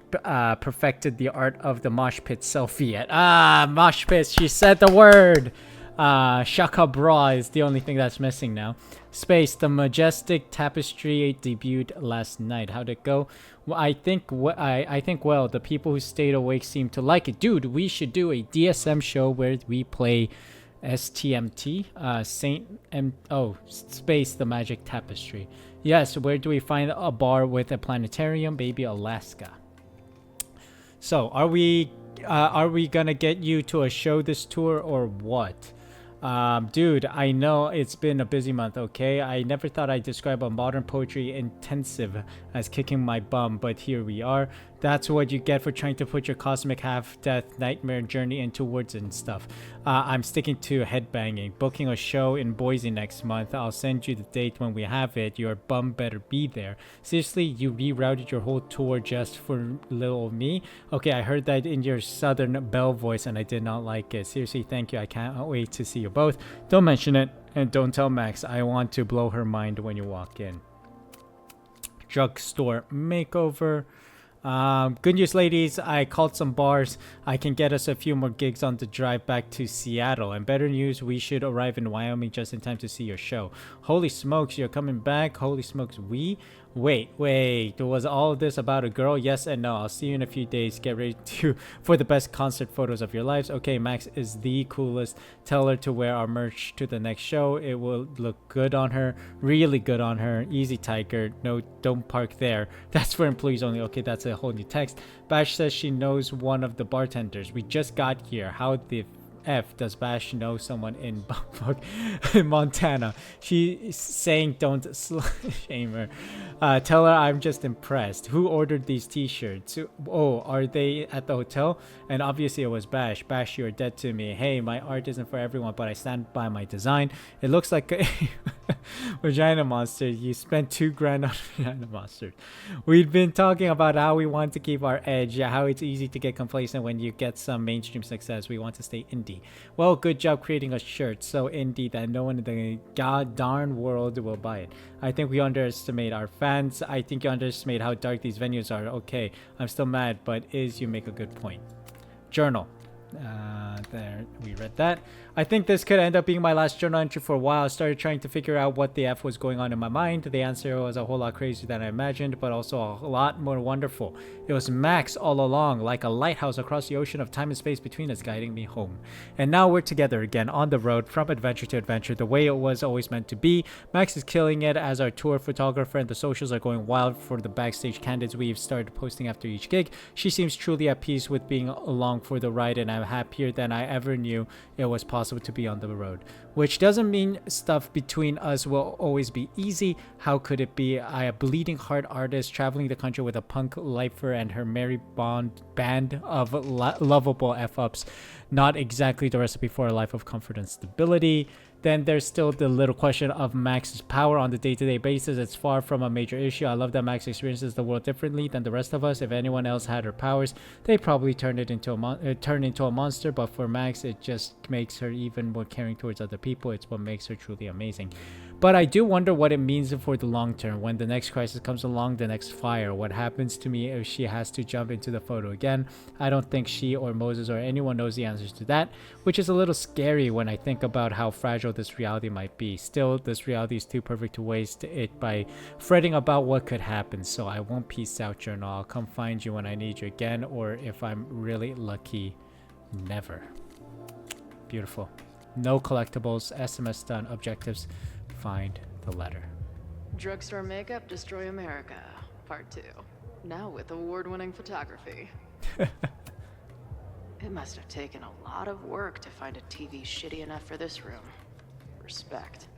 perfected the art of the mosh pit selfie yet. Ah, mosh pit. She said the word. Shaka Bra is the only thing that's missing now. Space, the majestic tapestry debuted last night. How'd it go? Well, I think well, the people who stayed awake seem to like it. Dude, we should do a DSM show where we play STMT, Space, the magic tapestry. Yes, where do we find a bar with a planetarium? Baby, Alaska. So, are we gonna get you to a show this tour or what? Dude, I know it's been a busy month, okay? I never thought I'd describe a modern poetry intensive as kicking my bum, but here we are. That's what you get for trying to put your cosmic half-death nightmare journey into words and stuff. I'm sticking to headbanging. Booking a show in Boise next month. I'll send you the date when we have it. Your bum better be there. Seriously, you rerouted your whole tour just for little me? Okay, I heard that in your Southern Belle voice and I did not like it. Seriously, thank you. I can't wait to see you both. Don't mention it and don't tell Max. I want to blow her mind when you walk in. Drugstore makeover. Good news, ladies. I called some bars. I can get us a few more gigs on the drive back to Seattle. And better news, we should arrive in Wyoming just in time to see your show. Holy smokes, you're coming back? Holy smokes, we? Wait, was all of this about a girl? Yes and no. I'll see you in a few days. Get ready for the best concert photos of your lives. Okay, Max is the coolest. Tell her to wear our merch to the next show. It will look good on her. Really good on her. Easy, Tiger. No, don't park there. That's for employees only. Okay, that's a whole new text. Bash says she knows one of the bartenders. We just got here. How the F does Bash know someone in Montana? She's saying don't shame her. Tell her I'm just impressed. Who ordered these t-shirts? Oh, are they at the hotel? And obviously it was Bash. Bash, you're dead to me. Hey, my art isn't for everyone, but I stand by my design. It looks like a vagina monster. You spent $2,000 on vagina monster. We've been talking about how we want to keep our edge, how it's easy to get complacent when you get some mainstream success. We want to stay indie. Well, good job creating a shirt so indie that no one in the god darn world will buy it. I think we underestimate our fans. I think you underestimate how dark these venues are. Okay, I'm still mad, but you make a good point. Journal. There, we read that. I think this could end up being my last journal entry for a while. I started trying to figure out what the F was going on in my mind. The answer was a whole lot crazier than I imagined, but also a lot more wonderful. It was Max all along, like a lighthouse across the ocean of time and space between us, guiding me home. And now we're together again on the road, from adventure to adventure, the way it was always meant to be. Max is killing it as our tour photographer, and the socials are going wild for the backstage candidates we've started posting after each gig. She seems truly at peace with being along for the ride, and I'm happier than I ever knew it was possible to be on the road. Which doesn't mean stuff between us will always be easy. How could it be? I a bleeding heart artist traveling the country with a punk lifer and her merry band of lovable F-ups. Not exactly the recipe for a life of comfort and stability. Then there's still the little question of Max's power on the day-to-day basis. It's far from a major issue. I love that Max experiences the world differently than the rest of us. If anyone else had her powers, they probably turn into a monster. But for Max, it just makes her even more caring towards other people. It's what makes her truly amazing. But I do wonder what it means for the long term. When the next crisis comes along, the next fire, what happens to me if she has to jump into the photo again? I don't think she or Moses or anyone knows the answers to that, which is a little scary when I think about how fragile this reality might be. Still, this reality is too perfect to waste it by fretting about what could happen. So I won't peace out, journal. I'll come find you when I need you again, or if I'm really lucky, never. Beautiful. No collectibles, SMS done, objectives. Find the letter. Drugstore makeup, destroy America. Part 2. Now with award-winning photography. It must have taken a lot of work to find a TV shitty enough for this room. Respect.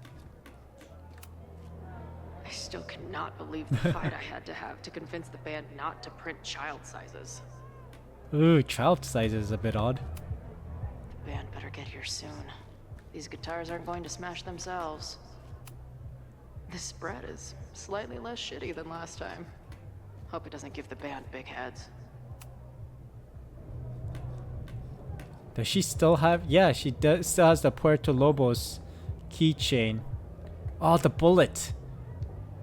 I still cannot believe the fight I had to have to convince the band not to print child sizes. Ooh, child size is a bit odd. The band better get here soon. These guitars aren't going to smash themselves. This spread is slightly less shitty than last time. Hope it doesn't give the band big heads. Does she still have? Yeah, she does. Still has the Puerto Lobos keychain. Oh, the bullet.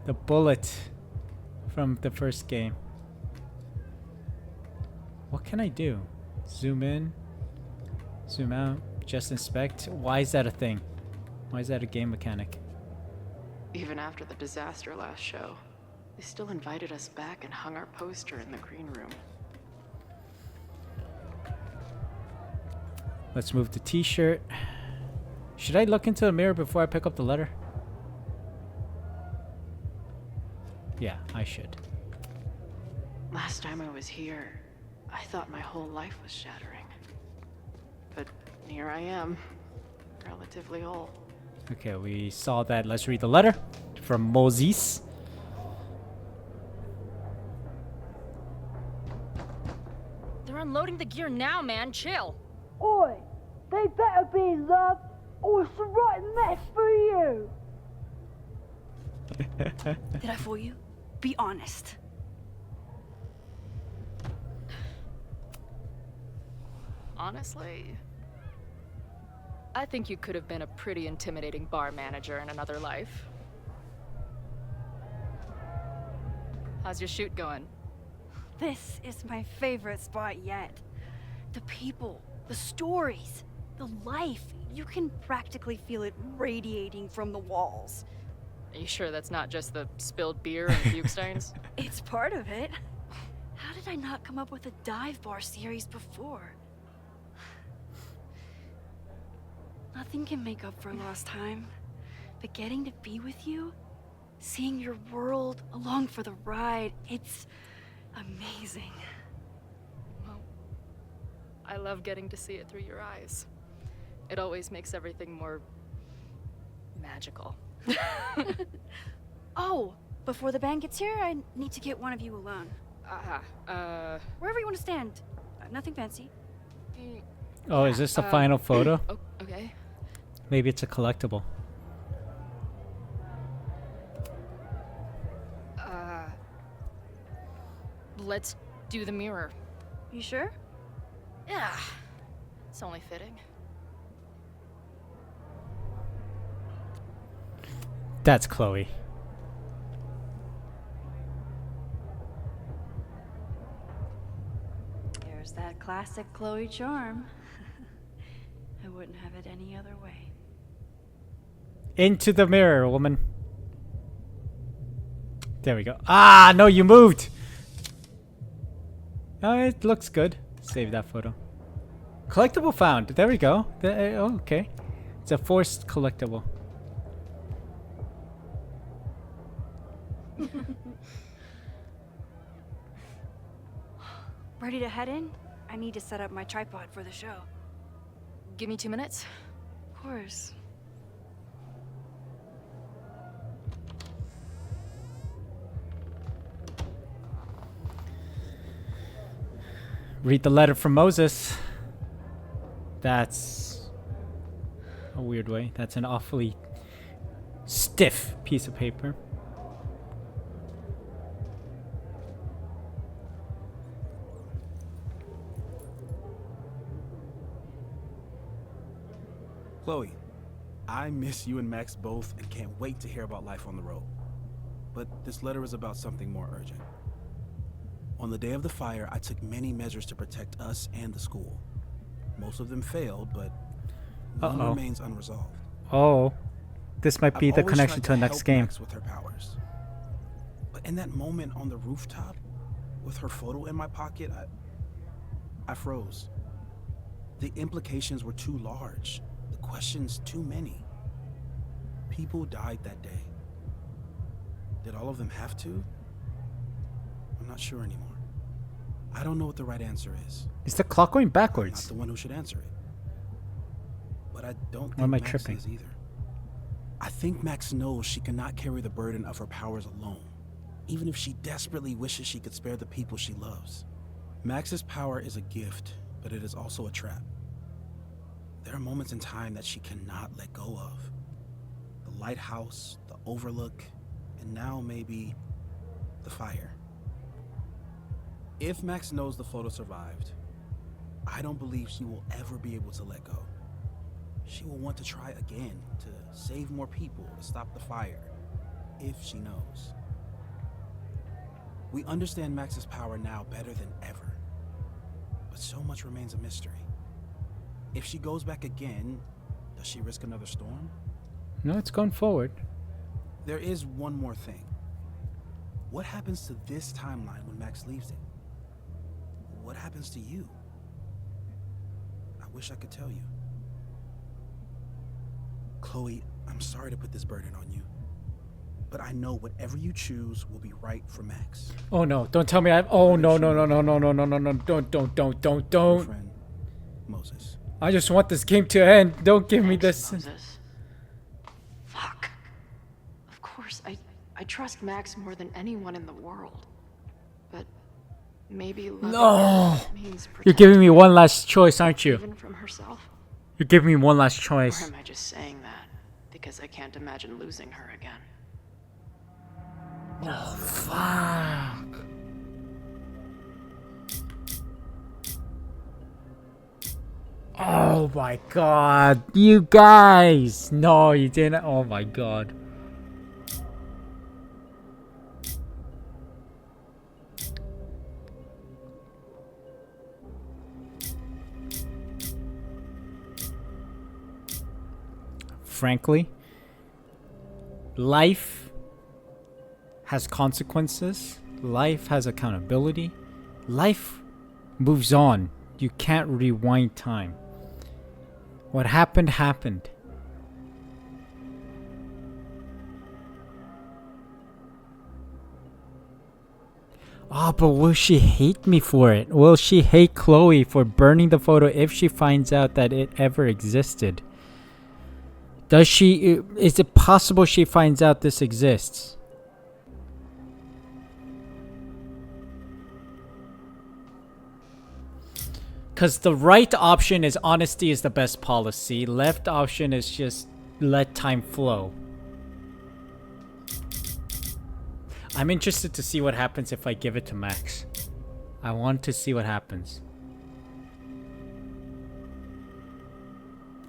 The bullet from the first game. What can I do? Zoom in. Zoom out. Just inspect. Why is that a thing? Why is that a game mechanic? Even after the disaster last show, they still invited us back and hung our poster in the green room. Let's move the t-shirt. Should I look into the mirror before I pick up the letter? Yeah, I should. Last time I was here, I thought my whole life was shattering. But here I am, relatively whole. Okay, we saw that. Let's read the letter from Moses. They're unloading the gear now, man. Chill. Oi! They better be in love, or it's a right mess for you! Did I fool you? Be honest. Honestly, I think you could have been a pretty intimidating bar manager in another life. How's your shoot going? This is my favorite spot yet. The people, the stories, the life. You can practically feel it radiating from the walls. Are you sure that's not just the spilled beer and puke stains? It's part of it. How did I not come up with a dive bar series before? Nothing can make up for lost time, but getting to be with you, seeing your world along for the ride, it's amazing. Well, I love getting to see it through your eyes. It always makes everything more magical. Oh, before the band gets here, I need to get one of you alone. Wherever you want to stand. Nothing fancy. Oh, is this the final photo? Oh, okay. Maybe it's a collectible. Let's do the mirror. You sure? Yeah. It's only fitting. That's Chloe. There's that classic Chloe charm. I wouldn't have it any other way. Into the mirror, woman. There we go. Ah, no, you moved. Oh, it looks good. Save that photo. Collectible found. There we go. Oh, okay. It's a forced collectible. Ready to head in? I need to set up my tripod for the show. Give me 2 minutes. Of course. Read the letter from Moses. That's a weird way. That's an awfully stiff piece of paper. Chloe, I miss you and Max both and can't wait to hear about life on the road. But this letter is about something more urgent. On the day of the fire, I took many measures to protect us and the school. Most of them failed, but one remains unresolved. Oh, this might be I've the always connection tried to the next help game. Max with her powers. But in that moment on the rooftop, with her photo in my pocket, I froze. The implications were too large. The questions too many. People died that day. Did all of them have to? I'm not sure anymore. I don't know what the right answer is. Is the clock going I'm not backwards? the one who should answer it. But I don't think Or am I Max tripping? is either. I think Max knows she cannot carry the burden of her powers alone, even if she desperately wishes she could spare the people she loves. Max's power is a gift, but it is also a trap. There are moments in time that she cannot let go of. The lighthouse, the overlook, and now maybe the fire. If Max knows the photo survived, I don't believe she will ever be able to let go. She will want to try again to save more people, to stop the fire, if she knows. We understand Max's power now better than ever, but so much remains a mystery. If she goes back again, does she risk another storm? No, it's going forward. There is one more thing. What happens to this timeline when Max leaves it? What happens to you? I wish I could tell you. Chloe, I'm sorry to put this burden on you, but I know whatever you choose will be right for Max. Oh no! Don't tell me I. Oh no! No! No! No! No! No! No! No! No! Don't! Friend, Moses. I just want this game to end. Don't give me this. Moses. Fuck. Of course, I trust Max more than anyone in the world. But maybe loving No! her means You're giving me one last choice, aren't protecting you? even from herself. You're giving me one last Or choice. am I just saying that because I can't imagine losing her again? Oh fuck! Oh my god, you guys! No, you didn't. Oh my god. Frankly, life has consequences. Life has accountability. Life moves on. You can't rewind time. What happened, happened. Oh, but will she hate me for it? Will she hate Chloe for burning the photo if she finds out that it ever existed? Does she... Is it possible she finds out this exists? Because the right option is honesty is the best policy. Left option is just let time flow. I'm interested to see what happens if I give it to Max. I want to see what happens.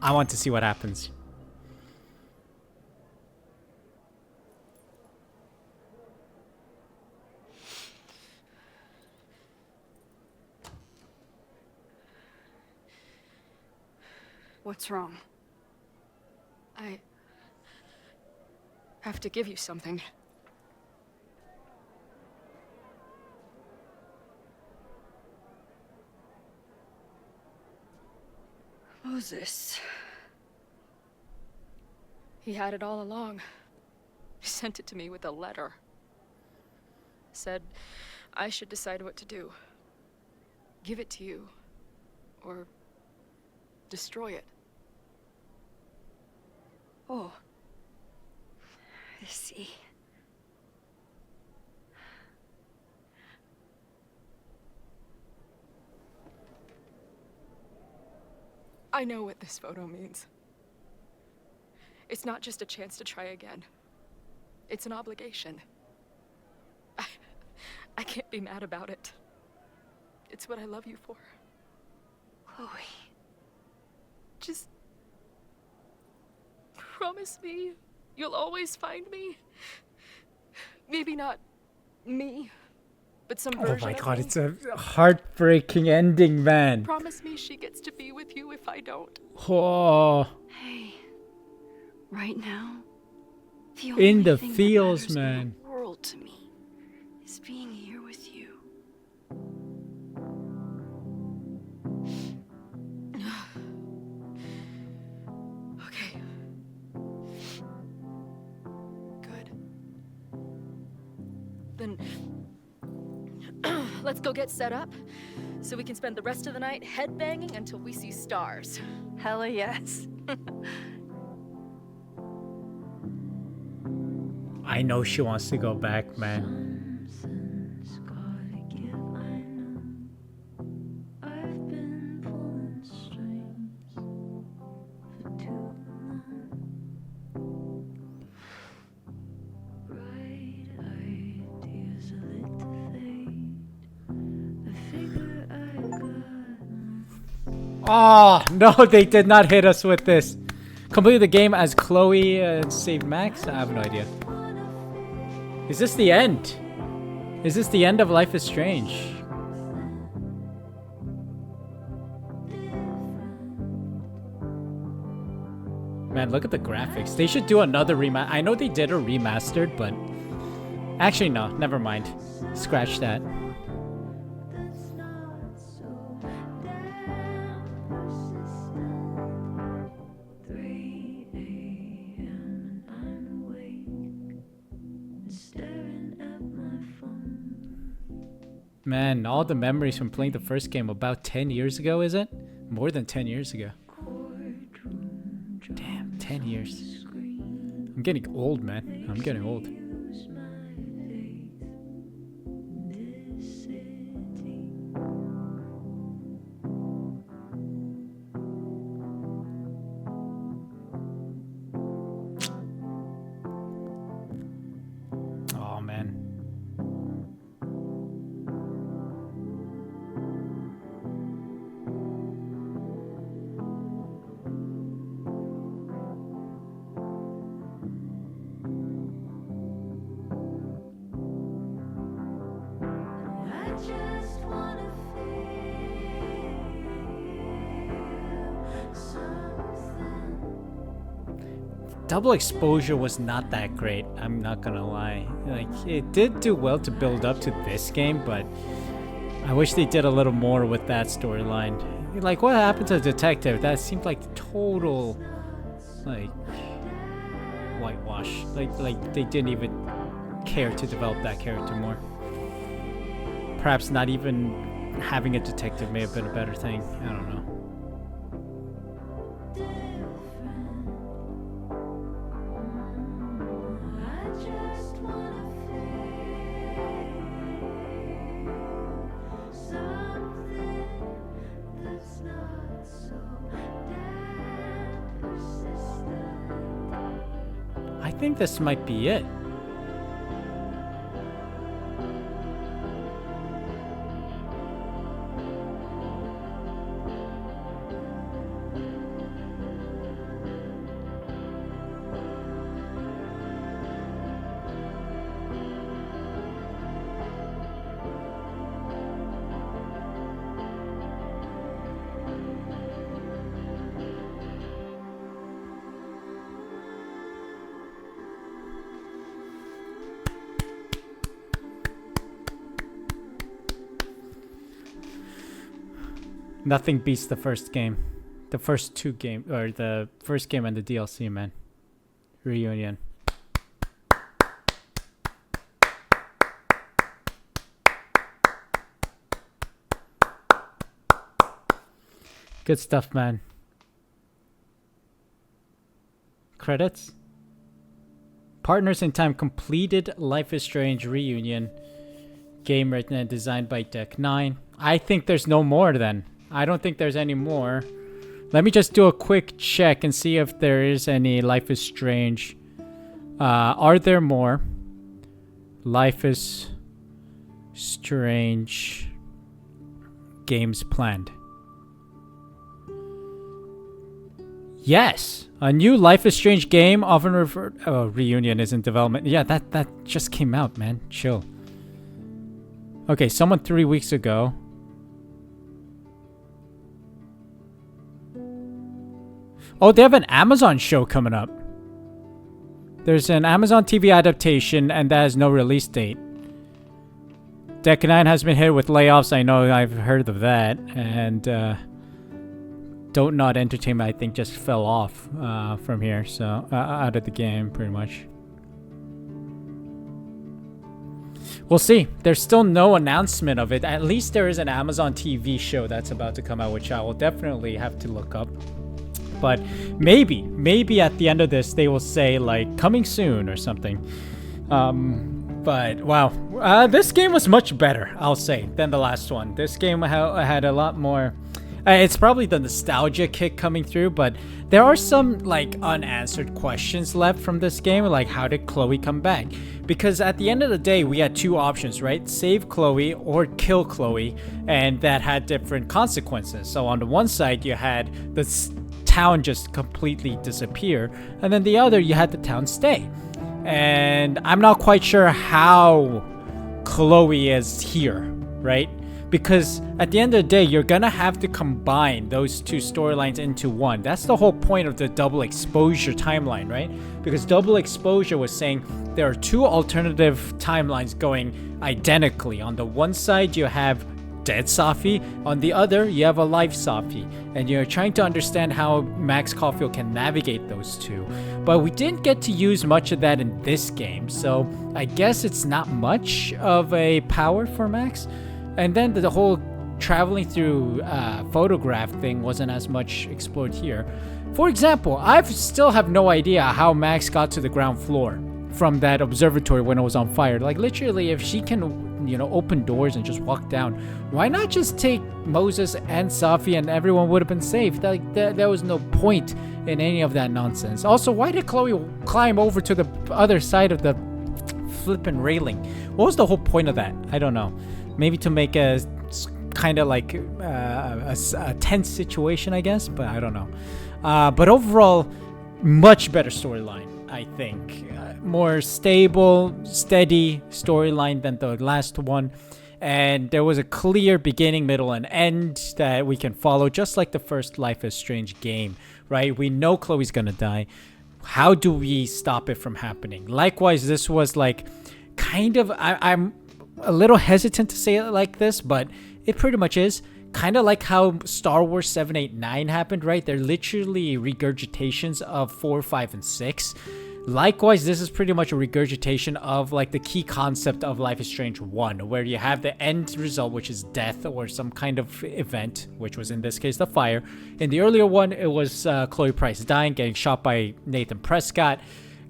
I want to see what happens. What's wrong? I have to give you something. Moses. He had it all along. He sent it to me with a letter. Said I should decide what to do. Give it to you. Or destroy it. Oh. I see. I know what this photo means. It's not just a chance to try again. It's an obligation. I can't be mad about it. It's what I love you for. Chloe. Just promise me you'll always find me? Maybe not me, but some Oh version my of god, me. it's a heartbreaking ending, man. Promise me she gets to be with you if I don't. Oh, Hey, right now, the in only the thing that feels, matters man. in the world to me is being here with you. Okay. Good. Then let's go get set up so we can spend the rest of the night headbanging until we see stars. Hella yes. I know she wants to go back, man. Oh, no, they did not hit us with this. Complete the game as Chloe and save Max? I have no idea. Is this the end? Is this the end of Life is Strange? Man, look at the graphics. They should do another remaster. I know they did a remastered, but... Actually, no. Never mind. Scratch that. Man, all the memories from playing the first game about 10 years ago, is it? More than 10 years ago. Damn, 10 years. I'm getting old, man. I'm getting old. Oh, man. Double Exposure was not that great, I'm not gonna lie. Like, it did do well to build up to this game, but I wish they did a little more with that storyline. Like, what happened to the detective? That seemed like total, like, whitewash. Like they didn't even care to develop that character more. Perhaps not even having a detective may have been a better thing. I don't know. I think this might be it. Nothing beats the first game. The first two games, or the first game and the DLC, man. Reunion. Good stuff, man. Credits? Partners in Time completed Life is Strange Reunion. Game written and designed by Deck 9. I think there's no more then. I don't think there's any more. Let me just do a quick check and see if there is any Life is Strange. Are there more Life is Strange games planned? Yes. A new Life is Strange game, often referred. Oh, Reunion is in development. Yeah, that just came out, man. Chill. Okay, someone 3 weeks ago. Oh, they have an Amazon show coming up. There's an Amazon TV adaptation, and that has no release date. Deck 9 has been hit with layoffs. I know, I've heard of that. And Don't Nod Entertainment, I think, just fell off from here. So, out of the game, pretty much. We'll see. There's still no announcement of it. At least there is an Amazon TV show that's about to come out, which I will definitely have to look up. But maybe at the end of this, they will say, like, coming soon or something. But, wow. This game was much better, I'll say, than the last one. This game had a lot more... it's probably the nostalgia kick coming through, but there are some, like, unanswered questions left from this game, like, how did Chloe come back? Because at the end of the day, we had two options, right? Save Chloe or kill Chloe, and that had different consequences. So on the one side, you had the town just completely disappear, and then the other, you had the town stay. And I'm not quite sure how Chloe is here, right? Because at the end of the day, you're gonna have to combine those two storylines into one. That's the whole point of the double exposure timeline, right? Because double exposure was saying there are two alternative timelines going identically. On the one side, you have dead Safi. On the other, you have a live Safi. And you're trying to understand how Max Caulfield can navigate those two. But we didn't get to use much of that in this game. So I guess it's not much of a power for Max. And then the whole traveling through photograph thing wasn't as much explored here. For example, I still have no idea how Max got to the ground floor from that observatory when it was on fire. Like, literally, if she can, open doors and just walk down, why not just take Moses and Safi and everyone would have been safe? There was no point in any of that nonsense. Also, why did Chloe climb over to the other side of the flippin' railing? What was the whole point of that? I don't know. Maybe to make a kind of like a tense situation, I guess, but I don't know. But overall, much better storyline, I think. More stable, steady storyline than the last one. And there was a clear beginning, middle, and end that we can follow, just like the first Life is Strange game, right? We know Chloe's gonna die. How do we stop it from happening? Likewise, this was like kind of... I'm a little hesitant to say it like this, but it pretty much is kind of like how Star Wars 7, 8, 9 happened, right? They're literally regurgitations of 4, 5, and 6. Likewise, this is pretty much a regurgitation of like the key concept of Life is Strange 1, where you have the end result, which is death or some kind of event, which was in this case the fire. In the earlier one, it was Chloe Price dying, getting shot by Nathan Prescott.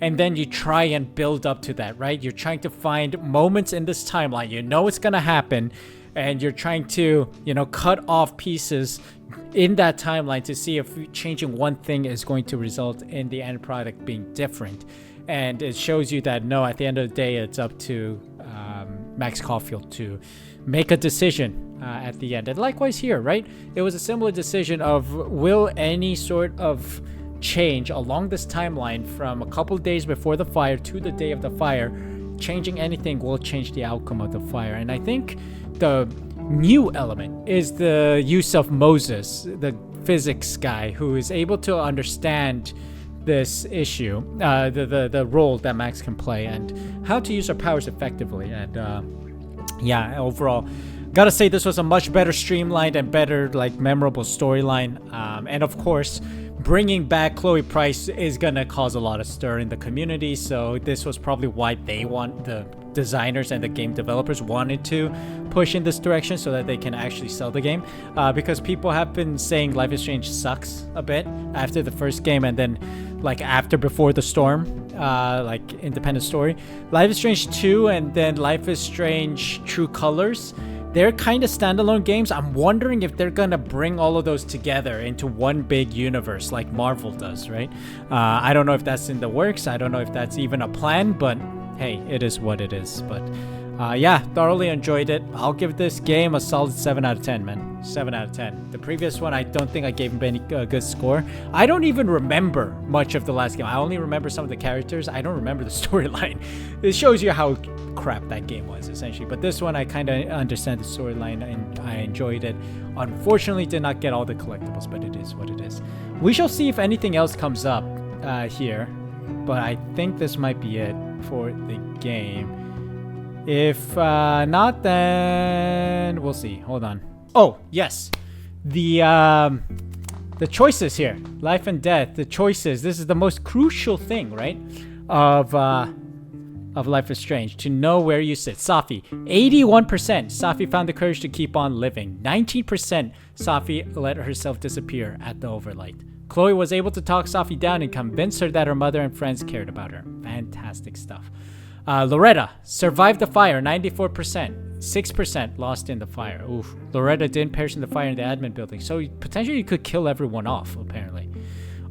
And then you try and build up to that, right? You're trying to find moments in this timeline. You know it's going to happen. And you're trying to, cut off pieces in that timeline to see if changing one thing is going to result in the end product being different. And it shows you that, no, at the end of the day, it's up to Max Caulfield to make a decision at the end. And likewise here, right? It was a similar decision of, will any sort of change along this timeline from a couple days before the fire to the day of the fire, changing anything will change the outcome of the fire. And I think the new element is the use of Moses, the physics guy, who is able to understand this issue, the role that Max can play and how to use her powers effectively. And yeah, overall, gotta say this was a much better streamlined and better, like, memorable storyline. And of course, bringing back Chloe Price is gonna cause a lot of stir in the community, so this was probably why the designers and the game developers wanted to push in this direction so that they can actually sell the game, because people have been saying Life is Strange sucks a bit after the first game, and then like after Before the Storm, like independent story, Life is Strange 2 and then Life is Strange True Colors, they're kind of standalone games. I'm wondering if they're gonna bring all of those together into one big universe like Marvel does, right? I don't know if that's in the works. I don't know if that's even a plan, but hey, it is what it is. But Yeah, thoroughly enjoyed it. I'll give this game a solid 7 out of 10, man. 7 out of 10. The previous one, I don't think I gave him any good score. I don't even remember much of the last game. I only remember some of the characters. I don't remember the storyline. It shows you how crap that game was, essentially. But this one, I kind of understand the storyline, and I enjoyed it. Unfortunately, did not get all the collectibles, but it is what it is. We shall see if anything else comes up here. But I think this might be it for the game. If not, then we'll see. Hold on. Oh, yes. The choices here. Life and death. The choices. This is the most crucial thing, right? Of Life is Strange. To know where you sit. Safi. 81%. Safi found the courage to keep on living. 19%. Safi let herself disappear at the overlight. Chloe was able to talk Safi down and convince her that her mother and friends cared about her. Fantastic stuff. Loretta survived the fire, 94%. 6% lost in the fire. Oof. Loretta didn't perish in the fire in the admin building, so potentially you could kill everyone off, apparently.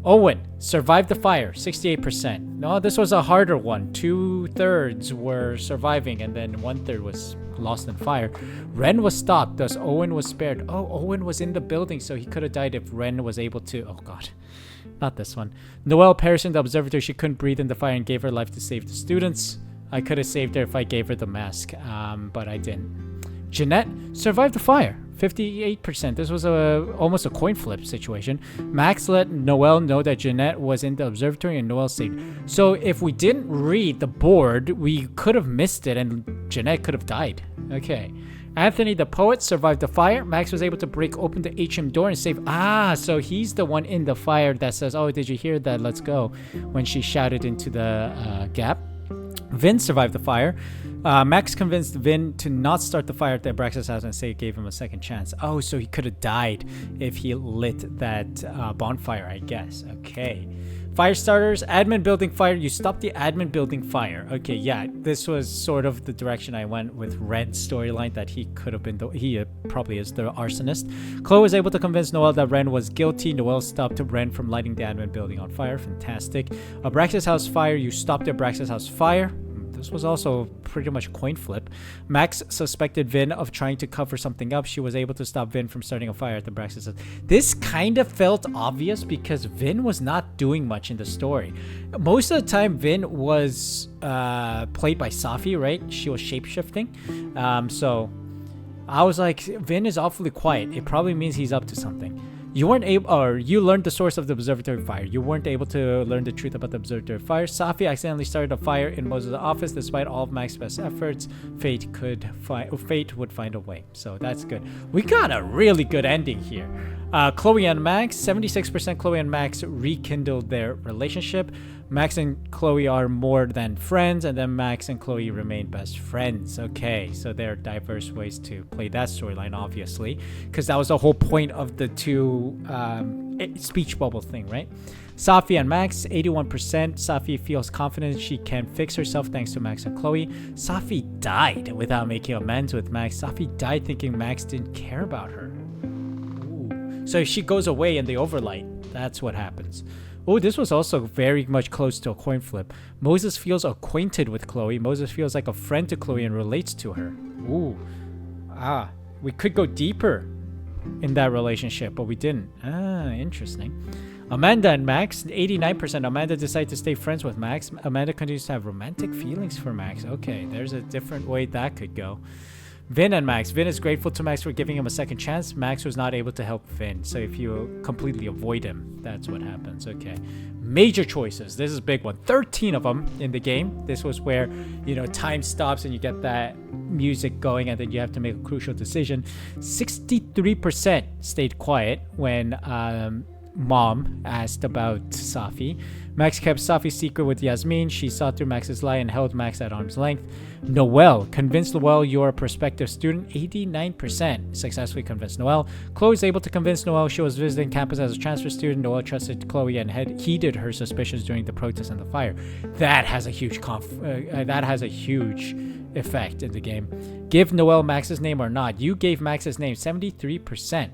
Owen survived the fire, 68%. No, this was a harder one. 2/3 were surviving, and then 1/3 was lost in fire. Ren was stopped, thus Owen was spared. Oh, Owen was in the building, so he could have died if Ren was able to. Oh, God. Not this one. Noelle perished in the observatory. She couldn't breathe in the fire and gave her life to save the students. I could have saved her if I gave her the mask, but I didn't. Jeanette survived the fire, 58%. This was almost a coin flip situation. Max let Noelle know that Jeanette was in the observatory and Noelle saved. So if we didn't read the board, we could have missed it and Jeanette could have died. Okay. Anthony the poet survived the fire. Max was able to break open the HM door and save. So he's the one in the fire that says, "Oh, did you hear that? Let's go," when she shouted into the gap. Vin survived the fire. Max convinced Vin to not start the fire at the Abraxas house and say it gave him a second chance. Oh, so he could have died if he lit that bonfire, I guess. Okay. Fire starters, admin building fire. You stopped the admin building fire. Okay, yeah, this was sort of the direction I went with Ren's storyline, that he could have been, he probably is the arsonist. Chloe was able to convince Noelle that Ren was guilty. Noelle stopped Ren from lighting the admin building on fire. Fantastic. Abraxas house fire. You stopped the Abraxas house fire. This was also pretty much a coin flip. Max suspected Vin of trying to cover something up. She was able to stop Vin from starting a fire at the Abraxas. This kind of felt obvious because Vin was not doing much in the story. Most of the time, Vin was played by Safi, right? She was shape-shifting. So I was like, Vin is awfully quiet. It probably means he's up to something. You weren't able, or you learned the source of the observatory fire. You weren't able to learn the truth about the observatory fire. Safi accidentally started a fire in Moses' office. Despite all of Max's best efforts, fate would find a way. So that's good. We got a really good ending here. Chloe and Max, 76% Chloe and Max rekindled their relationship. Max and Chloe are more than friends, and then Max and Chloe remain best friends. Okay, so there are diverse ways to play that storyline, obviously, because that was the whole point of the two speech bubble thing, right? Safi and Max, 81%. Safi feels confident she can fix herself thanks to Max and Chloe. Safi died without making amends with Max. Safi died thinking Max didn't care about her. Ooh. So if she goes away in the overlight, that's what happens. Oh, this was also very much close to a coin flip. Moses feels acquainted with Chloe. Moses feels like a friend to Chloe and relates to her. Ooh. We could go deeper in that relationship, but we didn't. Interesting. Amanda and Max, 89%. Amanda decided to stay friends with Max. Amanda continues to have romantic feelings for Max. Okay, there's a different way that could go. Vin and Max. Vin is grateful to Max for giving him a second chance. Max was not able to help Vin. So if you completely avoid him, that's what happens. Okay. Major choices. This is a big one. 13 of them in the game. This was where, time stops and you get that music going and then you have to make a crucial decision. 63% stayed quiet when Mom asked about Safi. Max kept Safi's secret with Yasmin. She saw through Max's lie and held Max at arm's length. Noelle convinced Noelle you're a prospective student. 89% successfully convinced Noelle. Chloe was able to convince Noelle she was visiting campus as a transfer student. Noelle trusted Chloe and heeded her suspicions during the protest and the fire. That has a huge effect in the game. Give Noelle Max's name or not. You gave Max's name. 73%.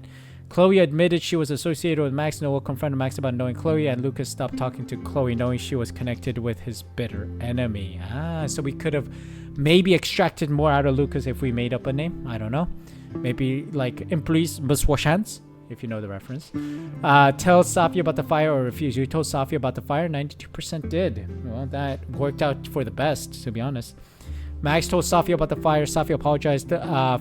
Chloe admitted she was associated with Max. Noelle confronted Max about knowing Chloe, and Lucas stopped talking to Chloe, knowing she was connected with his bitter enemy. So we could have Maybe extracted more out of Lucas if we made up a name. I don't know. Maybe like Employees Muswashans, if you know the reference. Tell Safia about the fire or refuse. You told Safia about the fire. 92% did. Well, that worked out for the best, to be honest. Max told Safia about the fire. Safia apologized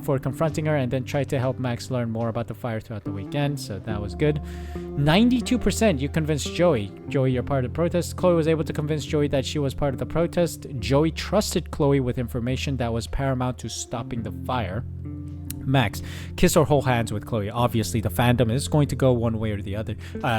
for confronting her and then tried to help Max learn more about the fire throughout the weekend, so that was good. 92% you convinced Joey. Joey, you're part of the protest. Chloe was able to convince Joey that she was part of the protest. Joey trusted Chloe with information that was paramount to stopping the fire. Max, kiss or hold hands with Chloe. Obviously, the fandom is going to go one way or the other.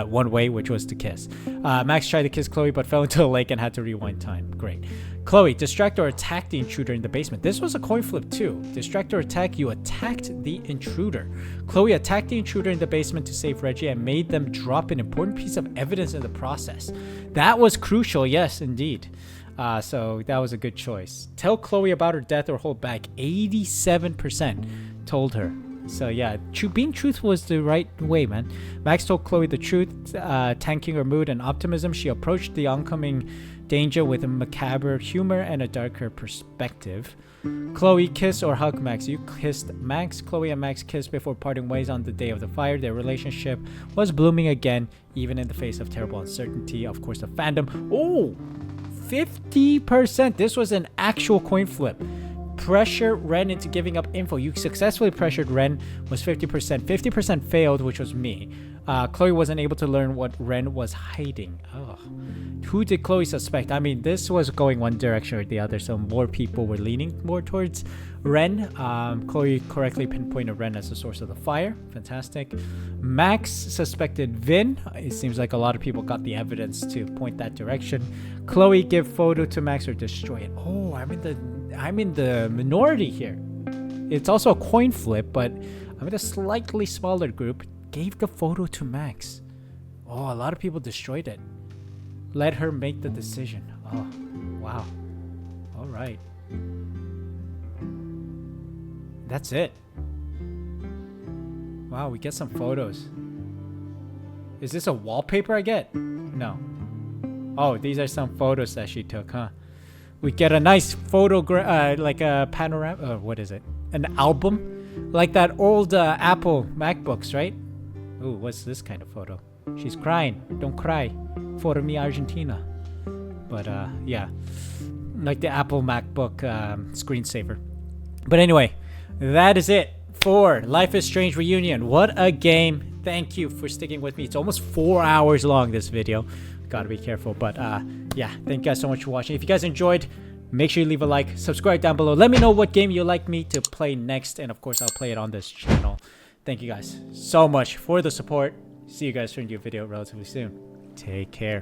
One way, which was to kiss. Max tried to kiss Chloe, but fell into a lake and had to rewind time. Great. Chloe, distract or attack the intruder in the basement. This was a coin flip too. Distract or attack, you attacked the intruder. Chloe attacked the intruder in the basement to save Reggie and made them drop an important piece of evidence in the process. That was crucial, yes, indeed. So that was a good choice. Tell Chloe about her death or hold back. 87% told her. So yeah, being truthful was the right way, man. Max told Chloe the truth, tanking her mood and optimism. She approached the oncoming danger with a macabre humor and a darker perspective. Chloe, kiss or hug Max. You kissed Max. Chloe and Max kissed before parting ways on the day of the fire. Their relationship was blooming again, even in the face of terrible uncertainty. Of course, the fandom. Oh, 50%. This was an actual coin flip. Pressure Ren into giving up info. You successfully pressured Ren was 50%. 50% failed, which was me. Chloe wasn't able to learn what Ren was hiding. Oh. Who did Chloe suspect? I mean, this was going one direction or the other, so more people were leaning more towards Ren. Chloe correctly pinpointed Ren as the source of the fire. Fantastic. Max suspected Vin. It seems like a lot of people got the evidence to point that direction. Chloe, give photo to Max or destroy it. Oh, I'm in the minority here. It's also a coin flip, but I'm in a slightly smaller group. Gave the photo to Max. Oh, a lot of people destroyed it. Let her make the decision. Oh, wow. All right. That's it. Wow, we get some photos. Is this a wallpaper I get? No. Oh, these are some photos that she took, huh? We get a nice photograph, like a panorama. What is it? An album? Like that old Apple MacBooks, right? Ooh, what's this kind of photo? She's crying. Don't cry. For me, Argentina. But yeah, like the Apple MacBook screensaver. But anyway, that is it for Life is Strange Reunion. What a game. Thank you for sticking with me. It's almost 4 hours long, this video. Gotta be careful. But yeah, thank you guys so much for watching. If you guys enjoyed, make sure you leave a like, subscribe down below. Let me know what game you'd like me to play next. And of course, I'll play it on this channel. Thank you guys so much for the support. See you guys for a new video relatively soon. Take care.